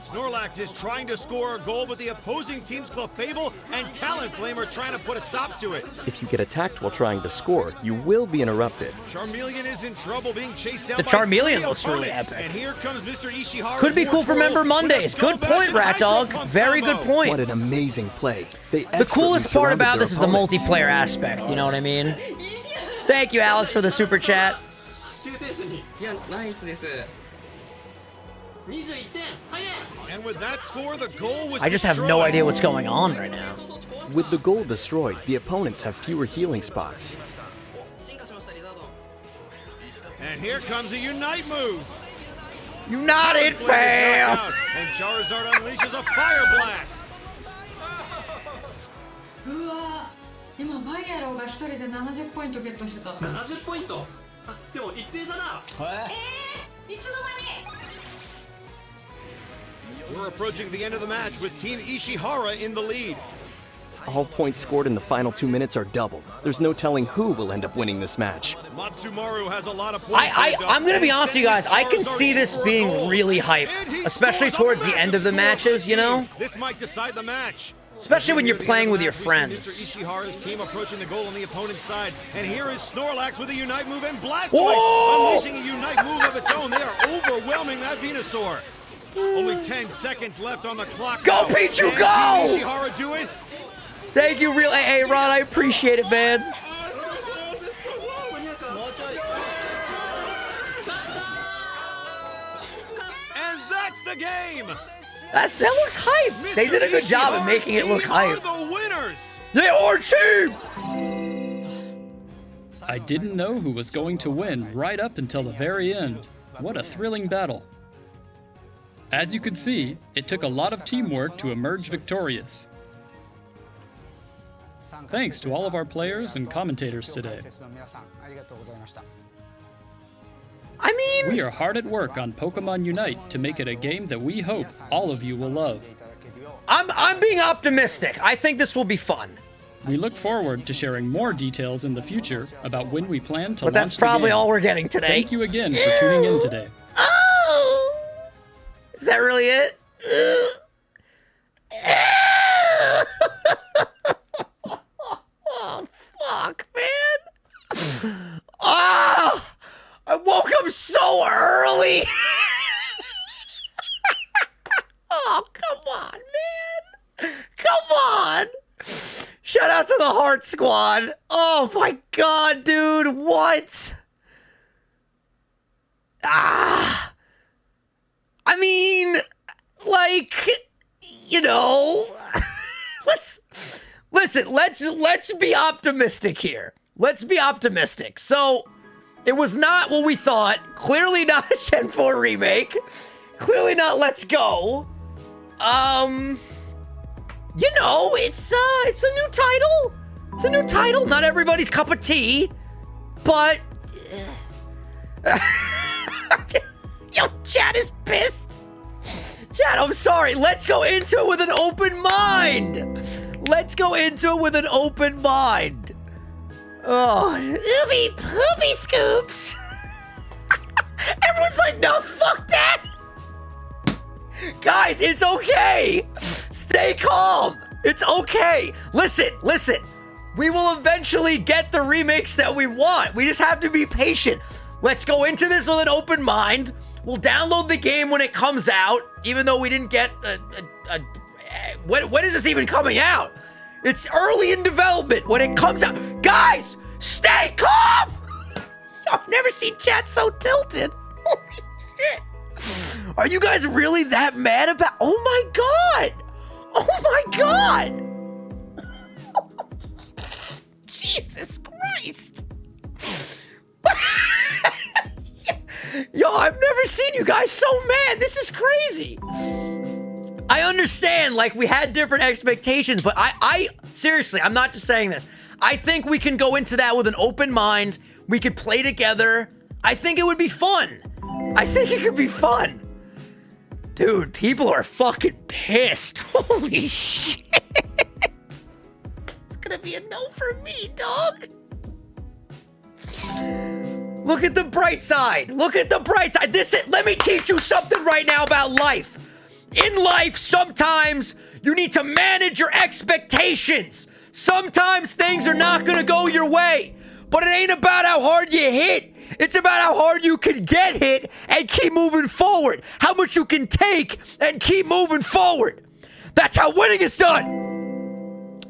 Snorlax is trying to score a goal, but the opposing team's Clefable and Talonflame are trying to put a stop to it. If you get attacked while trying to score, you will be interrupted. Charmeleon is in trouble being chased down The by Charmeleon three looks really opponents. epic. And here comes Mr. Ishihara. Could be cool for Member Mondays. Good point, Rat Dog. Very good point. What an amazing play. They The coolest expertly part about surrounded this is their the opponents. multiplayer aspect, you know what I mean? Thank you, Alex, for the super chat. 救世主に。いやナイスです。21点。早い。 And with that score, the goal was I just have no idea what's going on right now. With the goal destroyed, the opponents have fewer healing spots. 進化しましたリザード。 And here comes a Unite move. United Talonflame is knocked fam! out, and Charizard unleashes a Fire Blast. うわ今バイアローが一人で70ポイントゲットしてた70ポイント。あでも一定差だ。いつの間に We're approaching the end of the match with Team Ishihara in the lead. All points scored in the final 2 minutes are doubled. There's no telling who will end up winning this match. Matsumaru has a lot of points. I'm gonna be honest with you guys, I can see this being really hype, especially towards the end of the matches, you know? This might decide the match. Especially when you're Near the playing end of with the your match, we friends. see Mr. Ishihara's team approaching the goal on the opponent's side. And here is Snorlax with a Unite move and Blastoise Whoa! unleashing a Unite move of its own. They are overwhelming that Venusaur. Only 10 seconds left on the clock. Go, now. Pichu, Can go! Team Ishihara do it? Thank you, real AA Ron, I appreciate it, man. And that's the game. That looks hype. They did a good job of making it look hype. The winners. They are cheap! I didn't know who was going to win right up until the very end. What a thrilling battle. As you could see, it took a lot of teamwork to emerge victorious. Thanks to all of our players and commentators today. I mean, We are hard at work on Pokemon Unite to make it a game that we hope all of you will love. I'm being optimistic. I think this will be fun. We look forward to sharing more details in the future about when we plan to But launch that's probably the game. all we're getting today. Thank you again for tuning in today. Oh! Is that really it? Oh, fuck, man. Ah! I woke up so early. Oh, come on, man. Come on. Shout out to the Heart Squad. Oh, my God, dude. What? Ah. I mean, like, you know, let's be optimistic here. Let's be optimistic. So, it was not what we thought. Clearly not a Gen 4 remake. Clearly not Let's Go. You know, it's a new title. It's a new title, not everybody's cup of tea, but... Yo, chat is pissed. Chat, I'm sorry. Let's go into it with an open mind. Let's go into it with an open mind. Oh, oopie poopy scoops. Everyone's like, no, fuck that. Guys, it's okay. Stay calm. It's okay. Listen. We will eventually get the remakes that we want. We just have to be patient. Let's go into this with an open mind. We'll download the game when it comes out, even though we didn't get when is this even coming out? It's early in development when it comes out. Guys, stay calm! I've never seen chat so tilted. Holy shit. Are you guys really that mad about... Oh my god! Oh my god! Jesus Christ! Yo, I've never seen you guys so mad. This is crazy. I understand, like, we had different expectations, but I seriously, I'm not just saying this. I think we can go into that with an open mind. We could play together. I think it would be fun. I think it could be fun. Dude, people are fucking pissed. Holy shit. It's gonna be a no for me, dog. Look at the bright side. Look at the bright side. Let me teach you something right now about life. In life, sometimes you need to manage your expectations. Sometimes things are not gonna go your way, but it ain't about how hard you hit. It's about how hard you can get hit and keep moving forward. How much you can take and keep moving forward. That's how winning is done.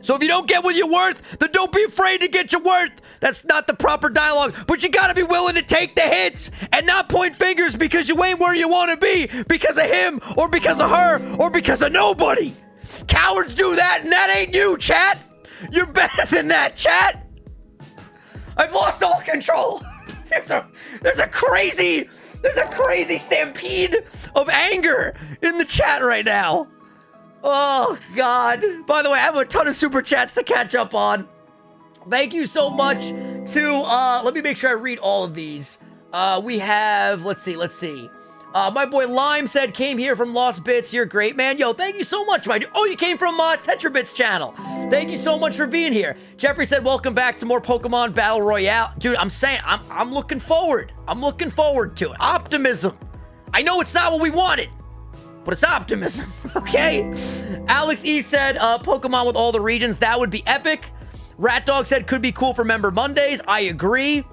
So if you don't get what you're worth, then don't be afraid to get your worth. That's not the proper dialogue, but you gotta be willing to take the hits and not point fingers because you ain't where you wanna be because of him or because of her or because of nobody. Cowards do that and that ain't you, chat. You're better than that, chat. I've lost all control. There's a crazy stampede of anger in the chat right now. Oh, God. By the way, I have a ton of super chats to catch up on. Thank you so much to, let me make sure I read all of these. We have, let's see. My boy Lime said, came here from Lost Bits. You're great, man. Yo, thank you so much, my dude. Oh, you came from Tetrabits channel. Thank you so much for being here. Jeffrey said, welcome back to more Pokemon Battle Royale. Dude, I'm saying, I'm looking forward. I'm looking forward to it. Optimism. I know it's not what we wanted, but it's optimism, okay? Alex E said, Pokemon with all the regions. That would be epic. Rat Dog said, could be cool for Member Mondays. I agree.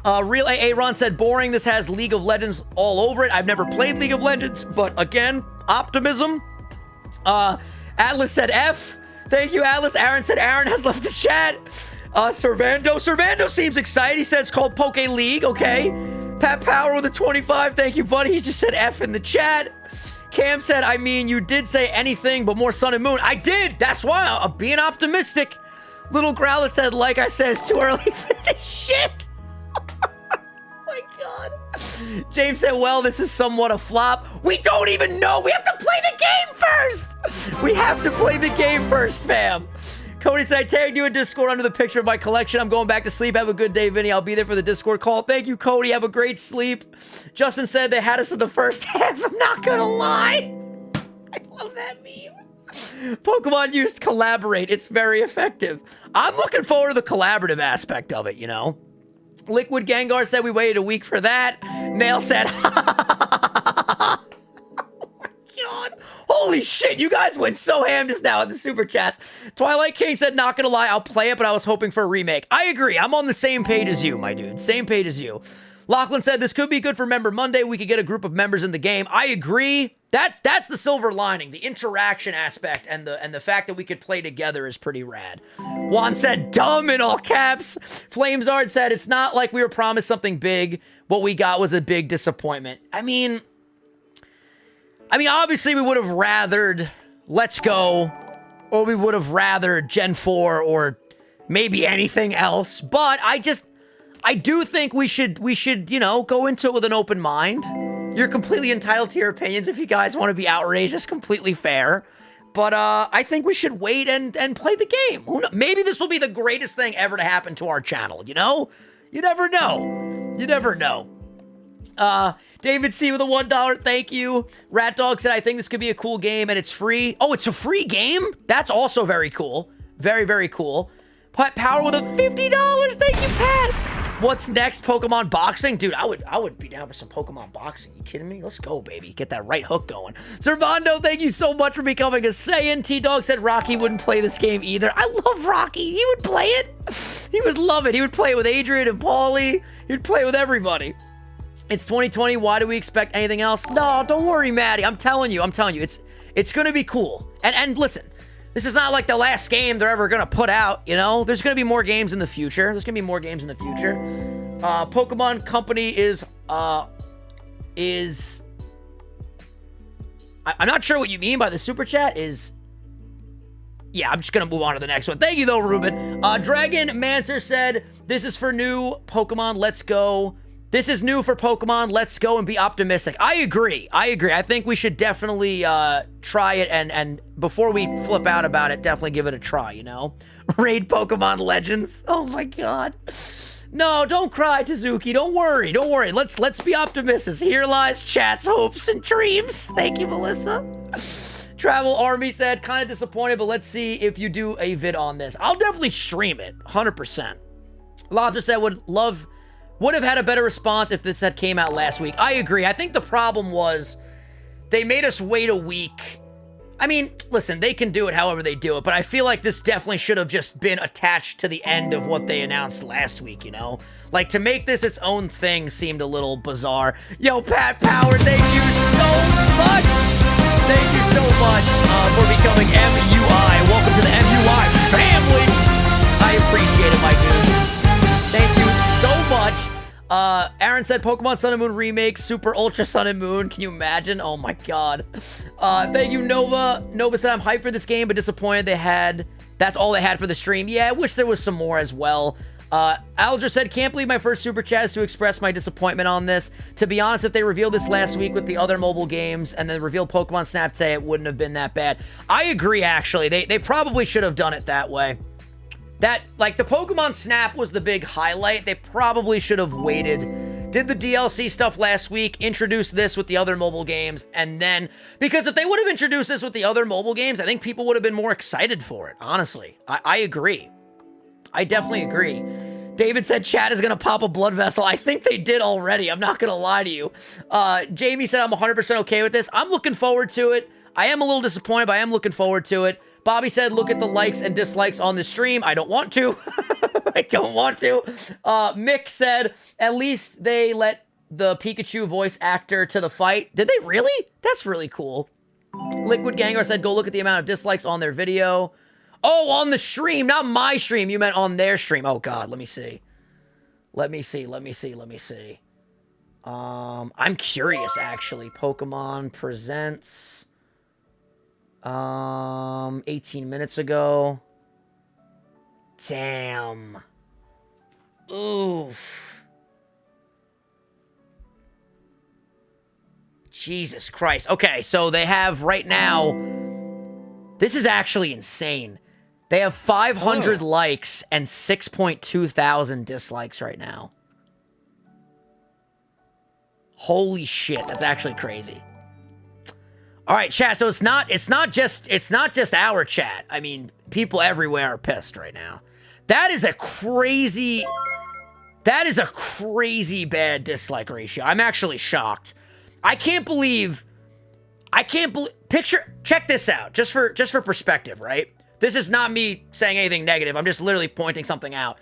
Real Aaron said, boring. This has League of Legends all over it. I've never played League of Legends, but again, optimism. Atlas said F. Thank you, Atlas. Aaron said Aaron has left the chat. Servando seems excited. He said it's called Poke League, okay. Pat Power with a 25. Thank you, buddy. He just said F in the chat. Cam said, I mean, you did say anything but more sun and moon. I did. That's why I'm being optimistic. Little Growler said, like I said, it's too early for this shit. My God. James said, well, this is somewhat a flop. We don't even know. We have to play the game first. We have to play the game first, fam. Cody said, I tagged you in Discord under the picture of my collection. I'm going back to sleep. Have a good day, Vinny. I'll be there for the Discord call. Thank you, Cody. Have a great sleep. Justin said they had us in the first half. I'm not gonna lie. I love that meme. Pokemon used collaborate. It's very effective. I'm looking forward to the collaborative aspect of it, you know? Liquid Gengar said we waited a week for that. Nail said, oh my God. Holy shit, you guys went so ham just now in the super chats. Twilight King said, not gonna lie, I'll play it, but I was hoping for a remake. I agree, I'm on the same page as you, my dude. Same page as you. Lachlan said, this could be good for Member Monday. We could get a group of members in the game. I agree. That's the silver lining. The interaction aspect and the fact that we could play together is pretty rad. Juan said, dumb in all caps. Flamesard said, it's not like we were promised something big. What we got was a big disappointment. I mean, obviously we would have rathered Let's Go, or we would have rathered Gen 4, or maybe anything else. But I do think we should, you know, go into it with an open mind. You're completely entitled to your opinions. If you guys want to be outraged, it's completely fair. But I think we should wait and play the game. Who knows? Maybe this will be the greatest thing ever to happen to our channel, you know? You never know. You never know. David C with a $1, thank you. Rat Dog said, I think this could be a cool game and it's free. Oh, it's a free game? That's also very cool. Very, very cool. Pat Power with a $50, thank you, Pat. What's next? Pokemon boxing? Dude, I would be down for some Pokemon boxing. You kidding me? Let's go, baby. Get that right hook going. Servando, thank you so much for becoming a Saiyan. T-Dog said Rocky wouldn't play this game either. I love Rocky. He would play it. He would love it. He would play it with Adrian and Paulie. He'd play it with everybody. It's 2020. Why do we expect anything else? No, don't worry, Maddie. I'm telling you. It's going to be cool. And listen, this is not like the last game they're ever going to put out, you know? There's going to be more games in the future. Pokemon Company is I'm not sure what you mean by the super chat yeah, I'm just going to move on to the next one. Thank you, though, Ruben. Dragon Mancer said, this is for new Pokemon. Let's go. This is new for Pokemon. Let's go and be optimistic. I agree. I think we should definitely try it and before we flip out about it, definitely give it a try, you know? Raid Pokemon Legends. Oh my god. No, don't cry, Tazuki. Don't worry. Let's be optimistic. Here lies chat's hopes and dreams. Thank you, Melissa. Travel Army said, kind of disappointed, but let's see if you do a vid on this. I'll definitely stream it, 100%. Lobster said, would have had a better response if this had came out last week. I agree. I think the problem was they made us wait a week. I mean, listen, they can do it however they do it, but I feel like this definitely should have just been attached to the end of what they announced last week, you know? Like, to make this its own thing seemed a little bizarre. Yo, Pat Power, thank you so much! Thank you so much for becoming MUI. Welcome to the MUI family! I appreciate it, my dude. Thank you so much. Aaron said Pokemon Sun and Moon remake, Super Ultra Sun and Moon. Can you imagine? Oh my god. Thank you, Nova. Nova said I'm hyped for this game, but disappointed that's all they had for the stream. Yeah, I wish there was some more as well. Alger said, can't believe my first super chat is to express my disappointment on this. To be honest, if they revealed this last week with the other mobile games and then revealed Pokemon Snap today, it wouldn't have been that bad. I agree, actually. They probably should have done it that way. Like, the Pokemon Snap was the big highlight. They probably should have waited. Did the DLC stuff last week, introduced this with the other mobile games, and then... Because if they would have introduced this with the other mobile games, I think people would have been more excited for it, honestly. I agree. I definitely agree. David said chat is going to pop a blood vessel. I think they did already. I'm not going to lie to you. Jamie said I'm 100% okay with this. I'm looking forward to it. I am a little disappointed, but I am looking forward to it. Bobby said, look at the likes and dislikes on the stream. I don't want to. I don't want to. Mick said, at least they let the Pikachu voice actor to the fight. Did they really? That's really cool. Liquid Gangar said, go look at the amount of dislikes on their video. Oh, on the stream, not my stream. You meant on their stream. Oh, God, let me see. Let me see. I'm curious, actually. Pokemon Presents... 18 minutes ago. Damn. Oof. Jesus Christ. Okay, so they have right now... This is actually insane. They have 500 likes and 6.2 thousand dislikes right now. Holy shit, that's actually crazy. All right, chat. So it's not just our chat. I mean, people everywhere are pissed right now. That is a crazy bad dislike ratio. I'm actually shocked. Check this out. Just for perspective, right? This is not me saying anything negative. I'm just literally pointing something out.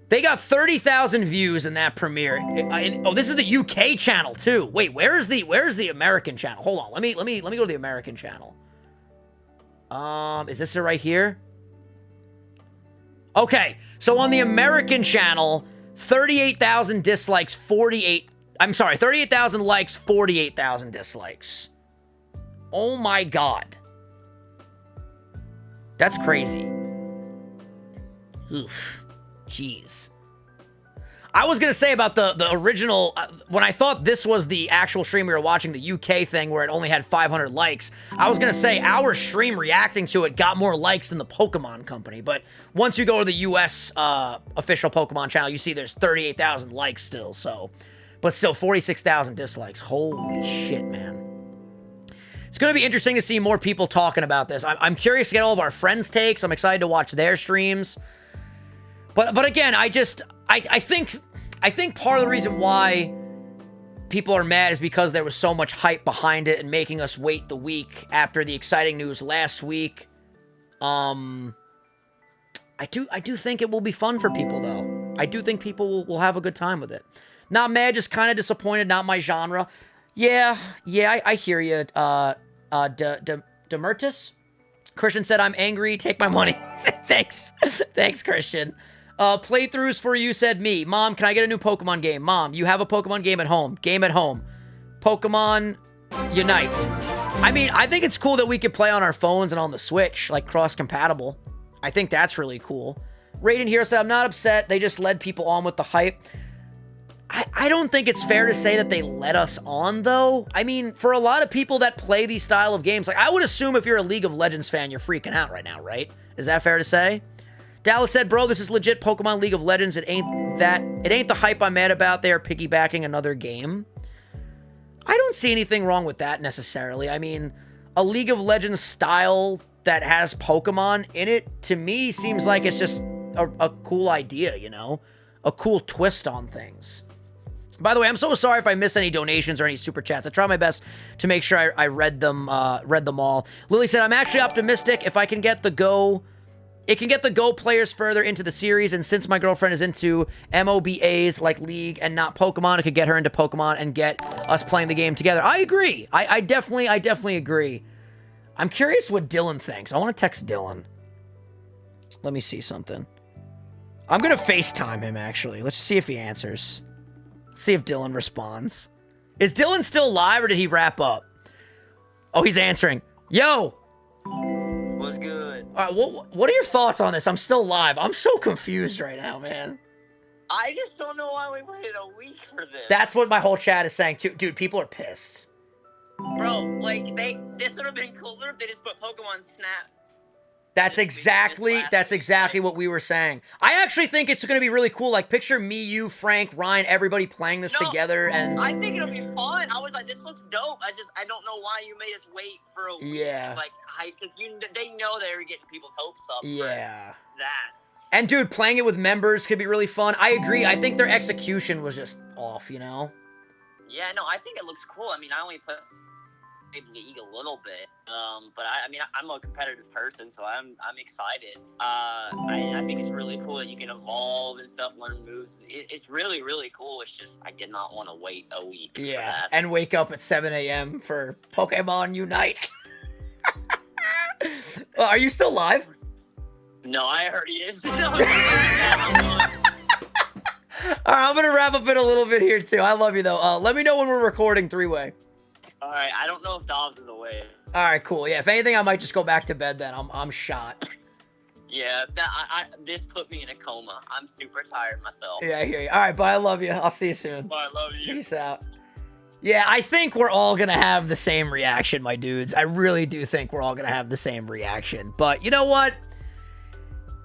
They got 30,000 views in that premiere. Oh, this is the UK channel too. Wait, where's the American channel? Hold on. Let me go to the American channel. Is this it right here? Okay. So on the American channel, 38,000 dislikes, 38,000 likes, 48,000 dislikes. Oh my god. That's crazy. Oof. Jeez. I was gonna say about the original, when I thought this was the actual stream we were watching, the UK thing where it only had 500 likes, I was gonna say our stream reacting to it got more likes than the Pokemon company, but once you go to the US official Pokemon channel, you see there's 38,000 likes still, so, but still 46,000 dislikes. Holy shit, man. It's gonna be interesting to see more people talking about this. I'm curious to get all of our friends' takes. I'm excited to watch their streams. But again, I think part of the reason why people are mad is because there was so much hype behind it and making us wait the week after the exciting news last week. I do think it will be fun for people though. I do think people will have a good time with it. Not mad, just kind of disappointed. Not my genre. Yeah, I hear you. Demertus? Christian said, I'm angry. Take my money. Thanks, Christian. Playthroughs for you said me. Mom, can I get a new Pokemon game? Mom, you have a Pokemon game at home. Game at home. Pokemon Unite. I mean, I think it's cool that we could play on our phones and on the Switch, like cross-compatible. I think that's really cool. Raiden Hero said, I'm not upset. They just led people on with the hype. I don't think it's fair to say that they led us on, though. I mean, for a lot of people that play these style of games, like, I would assume if you're a League of Legends fan, you're freaking out right now, right? Is that fair to say? Dallas said, bro, this is legit Pokemon League of Legends. It ain't the hype I'm mad about. They are piggybacking another game. I don't see anything wrong with that necessarily. I mean, a League of Legends style that has Pokemon in it, to me, seems like it's just a cool idea, you know? A cool twist on things. By the way, I'm so sorry if I missed any donations or any super chats. I try my best to make sure I read them all. Lily said, I'm actually optimistic if I can get the Go... It can get the Go players further into the series, and since my girlfriend is into MOBAs like League and not Pokemon, it could get her into Pokemon and get us playing the game together. I agree. I definitely agree. I'm curious what Dylan thinks. I want to text Dylan. Let me see something. I'm going to FaceTime him, actually. Let's see if he answers. Let's see if Dylan responds. Is Dylan still live, or did he wrap up? Oh, he's answering. Yo! What's good? All right, what are your thoughts on this? I'm still live. I'm so confused right now, man. I just don't know why we waited a week for this. That's what my whole chat is saying, too. Dude, people are pissed. Bro, like, this would have been cooler if they just put Pokemon Snap. That's exactly what we were saying. I actually think it's going to be really cool. Like, picture me, you, Frank, Ryan, everybody playing this together. And I think it'll be fun. I was like, this looks dope. I don't know why you made us wait for a week. Yeah. Like, they know they were getting people's hopes up. Yeah. For that. And dude, playing it with members could be really fun. I agree. I think their execution was just off, you know? Yeah, no, I think it looks cool. I mean, I only played League a little bit, but I mean, I'm a competitive person, so I'm excited. I think it's really cool that you can evolve and stuff, learn moves. It's really, really cool. It's just I did not want to wait a week. Yeah, for that. and wake up at 7 a.m. for Pokemon Unite. Well, are you still live? No, I already is. All right, I'm gonna wrap up in a little bit here too. I love you though. Let me know when we're recording three-way. All right, I don't know if Dobbs is away. All right, cool. Yeah, if anything, I might just go back to bed then. I'm shot. Yeah, this put me in a coma. I'm super tired myself. Yeah, I hear you. All right, bye. I love you. I'll see you soon. Bye, I love you. Peace out. Yeah, I think we're all gonna have the same reaction, my dudes. I really do think we're all gonna have the same reaction. But you know what?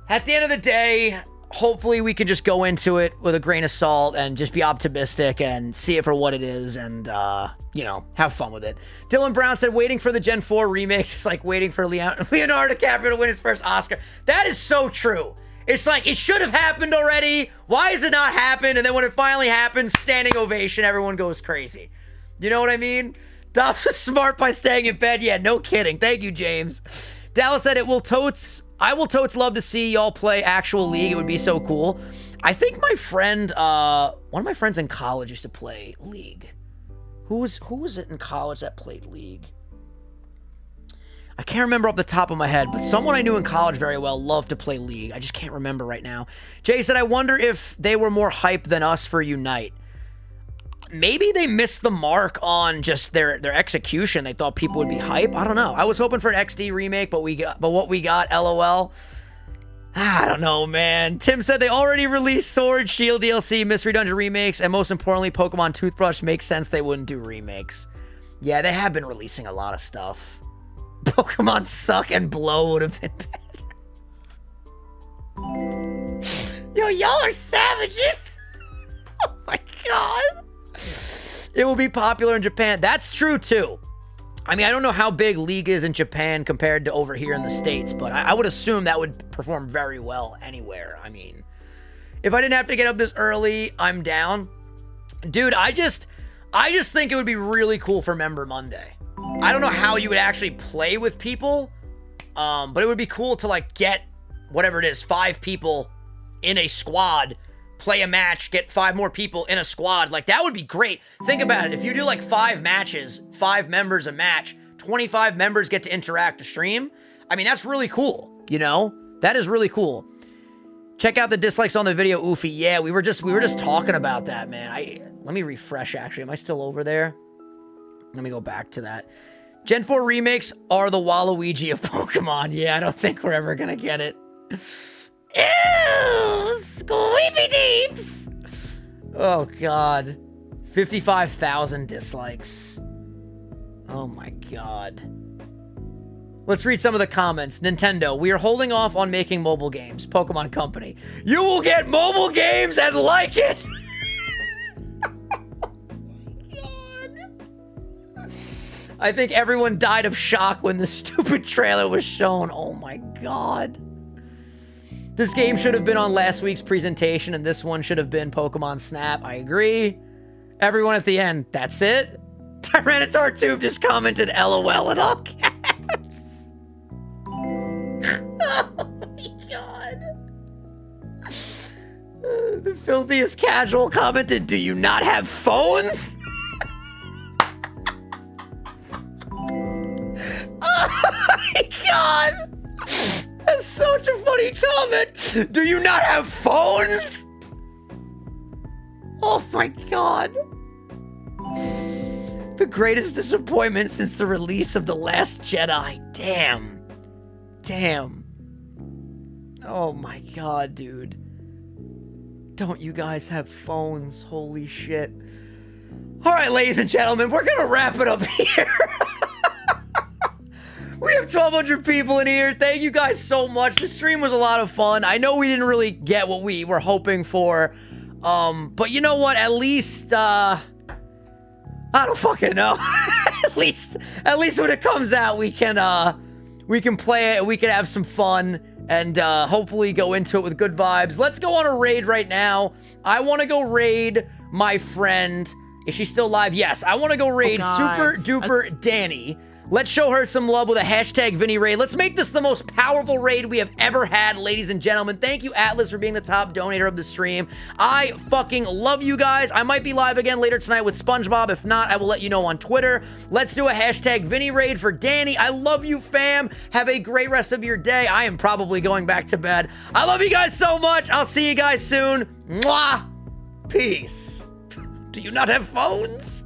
At the end of the day, hopefully we can just go into it with a grain of salt and just be optimistic and see it for what it is and, you know, have fun with it. Dylan Brown said, waiting for the Gen 4 remix is like waiting for Leonardo DiCaprio to win his first Oscar. That is so true. It's like, it should have happened already. Why has it not happened? And then when it finally happens, standing ovation, everyone goes crazy. You know what I mean? Dobbs was smart by staying in bed. Yeah, no kidding. Thank you, James. Dallas said, I will totes love to see y'all play actual League. It would be so cool. I think my friend, one of my friends in college used to play League. Who was it in college that played League? I can't remember off the top of my head, but someone I knew in college very well loved to play League. I just can't remember right now. Jay said, I wonder if they were more hype than us for Unite. Maybe they missed the mark on just their execution. They thought people would be hype. I don't know. I was hoping for an XD remake, but what we got, LOL. I don't know, man. Tim said they already released Sword, Shield DLC, Mystery Dungeon remakes, and most importantly, Pokemon Toothbrush. Makes sense they wouldn't do remakes. Yeah, they have been releasing a lot of stuff. Pokemon Suck and Blow would have been better. Yo, y'all are savages. Oh my god. It will be popular in Japan. That's true, too. I mean, I don't know how big League is in Japan compared to over here in the States, but I would assume that would perform very well anywhere. I mean, if I didn't have to get up this early, I'm down. Dude, I just think it would be really cool for Member Monday. I don't know how you would actually play with people, but it would be cool to, like, get whatever it is, 5 people in a squad, play a match, get 5 more people in a squad. Like, that would be great. Think about it. If you do, like, 5 matches, 5 members a match, 25 members get to interact to stream. I mean, that's really cool, you know? That is really cool. Check out the dislikes on the video, Oofy. Yeah, we were just talking about that, man. Let me refresh, actually. Am I still over there? Let me go back to that. Gen 4 remakes are the Waluigi of Pokemon. Yeah, I don't think we're ever gonna get it. Ew! Squeepy deeps! Oh, God. 55,000 dislikes. Oh, my God. Let's read some of the comments. Nintendo, we are holding off on making mobile games. Pokemon Company, you will get mobile games and like it! I think everyone died of shock when the stupid trailer was shown. Oh my god. This game should have been on last week's presentation, and this one should have been Pokemon Snap. I agree. Everyone at the end, that's it? Tyranitar Tube just commented LOL in all caps. Oh my god. The filthiest casual commented, do you not have phones? Oh my god! That's such a funny comment! Do you not have phones? Oh my god. The greatest disappointment since the release of The Last Jedi. Damn. Damn. Oh my god, dude. Don't you guys have phones? Holy shit. Alright, ladies and gentlemen, we're gonna wrap it up here. We have 1,200 people in here. Thank you guys so much. The stream was a lot of fun. I know we didn't really get what we were hoping for. But you know what? At least, I don't fucking know. at least when it comes out, we can play it. We can have some fun and, hopefully go into it with good vibes. Let's go on a raid right now. I want to go raid my friend. Is she still live? Yes. I want to go raid Super Duper Danny. Let's show her some love with a hashtag Vinny raid. Let's make this the most powerful raid we have ever had, ladies and gentlemen. Thank you, Atlas, for being the top donator of the stream. I fucking love you guys. I might be live again later tonight with SpongeBob. If not, I will let you know on Twitter. Let's do a hashtag Vinny raid for Danny. I love you, fam. Have a great rest of your day. I am probably going back to bed. I love you guys so much. I'll see you guys soon. Mwah. Peace. Do you not have phones?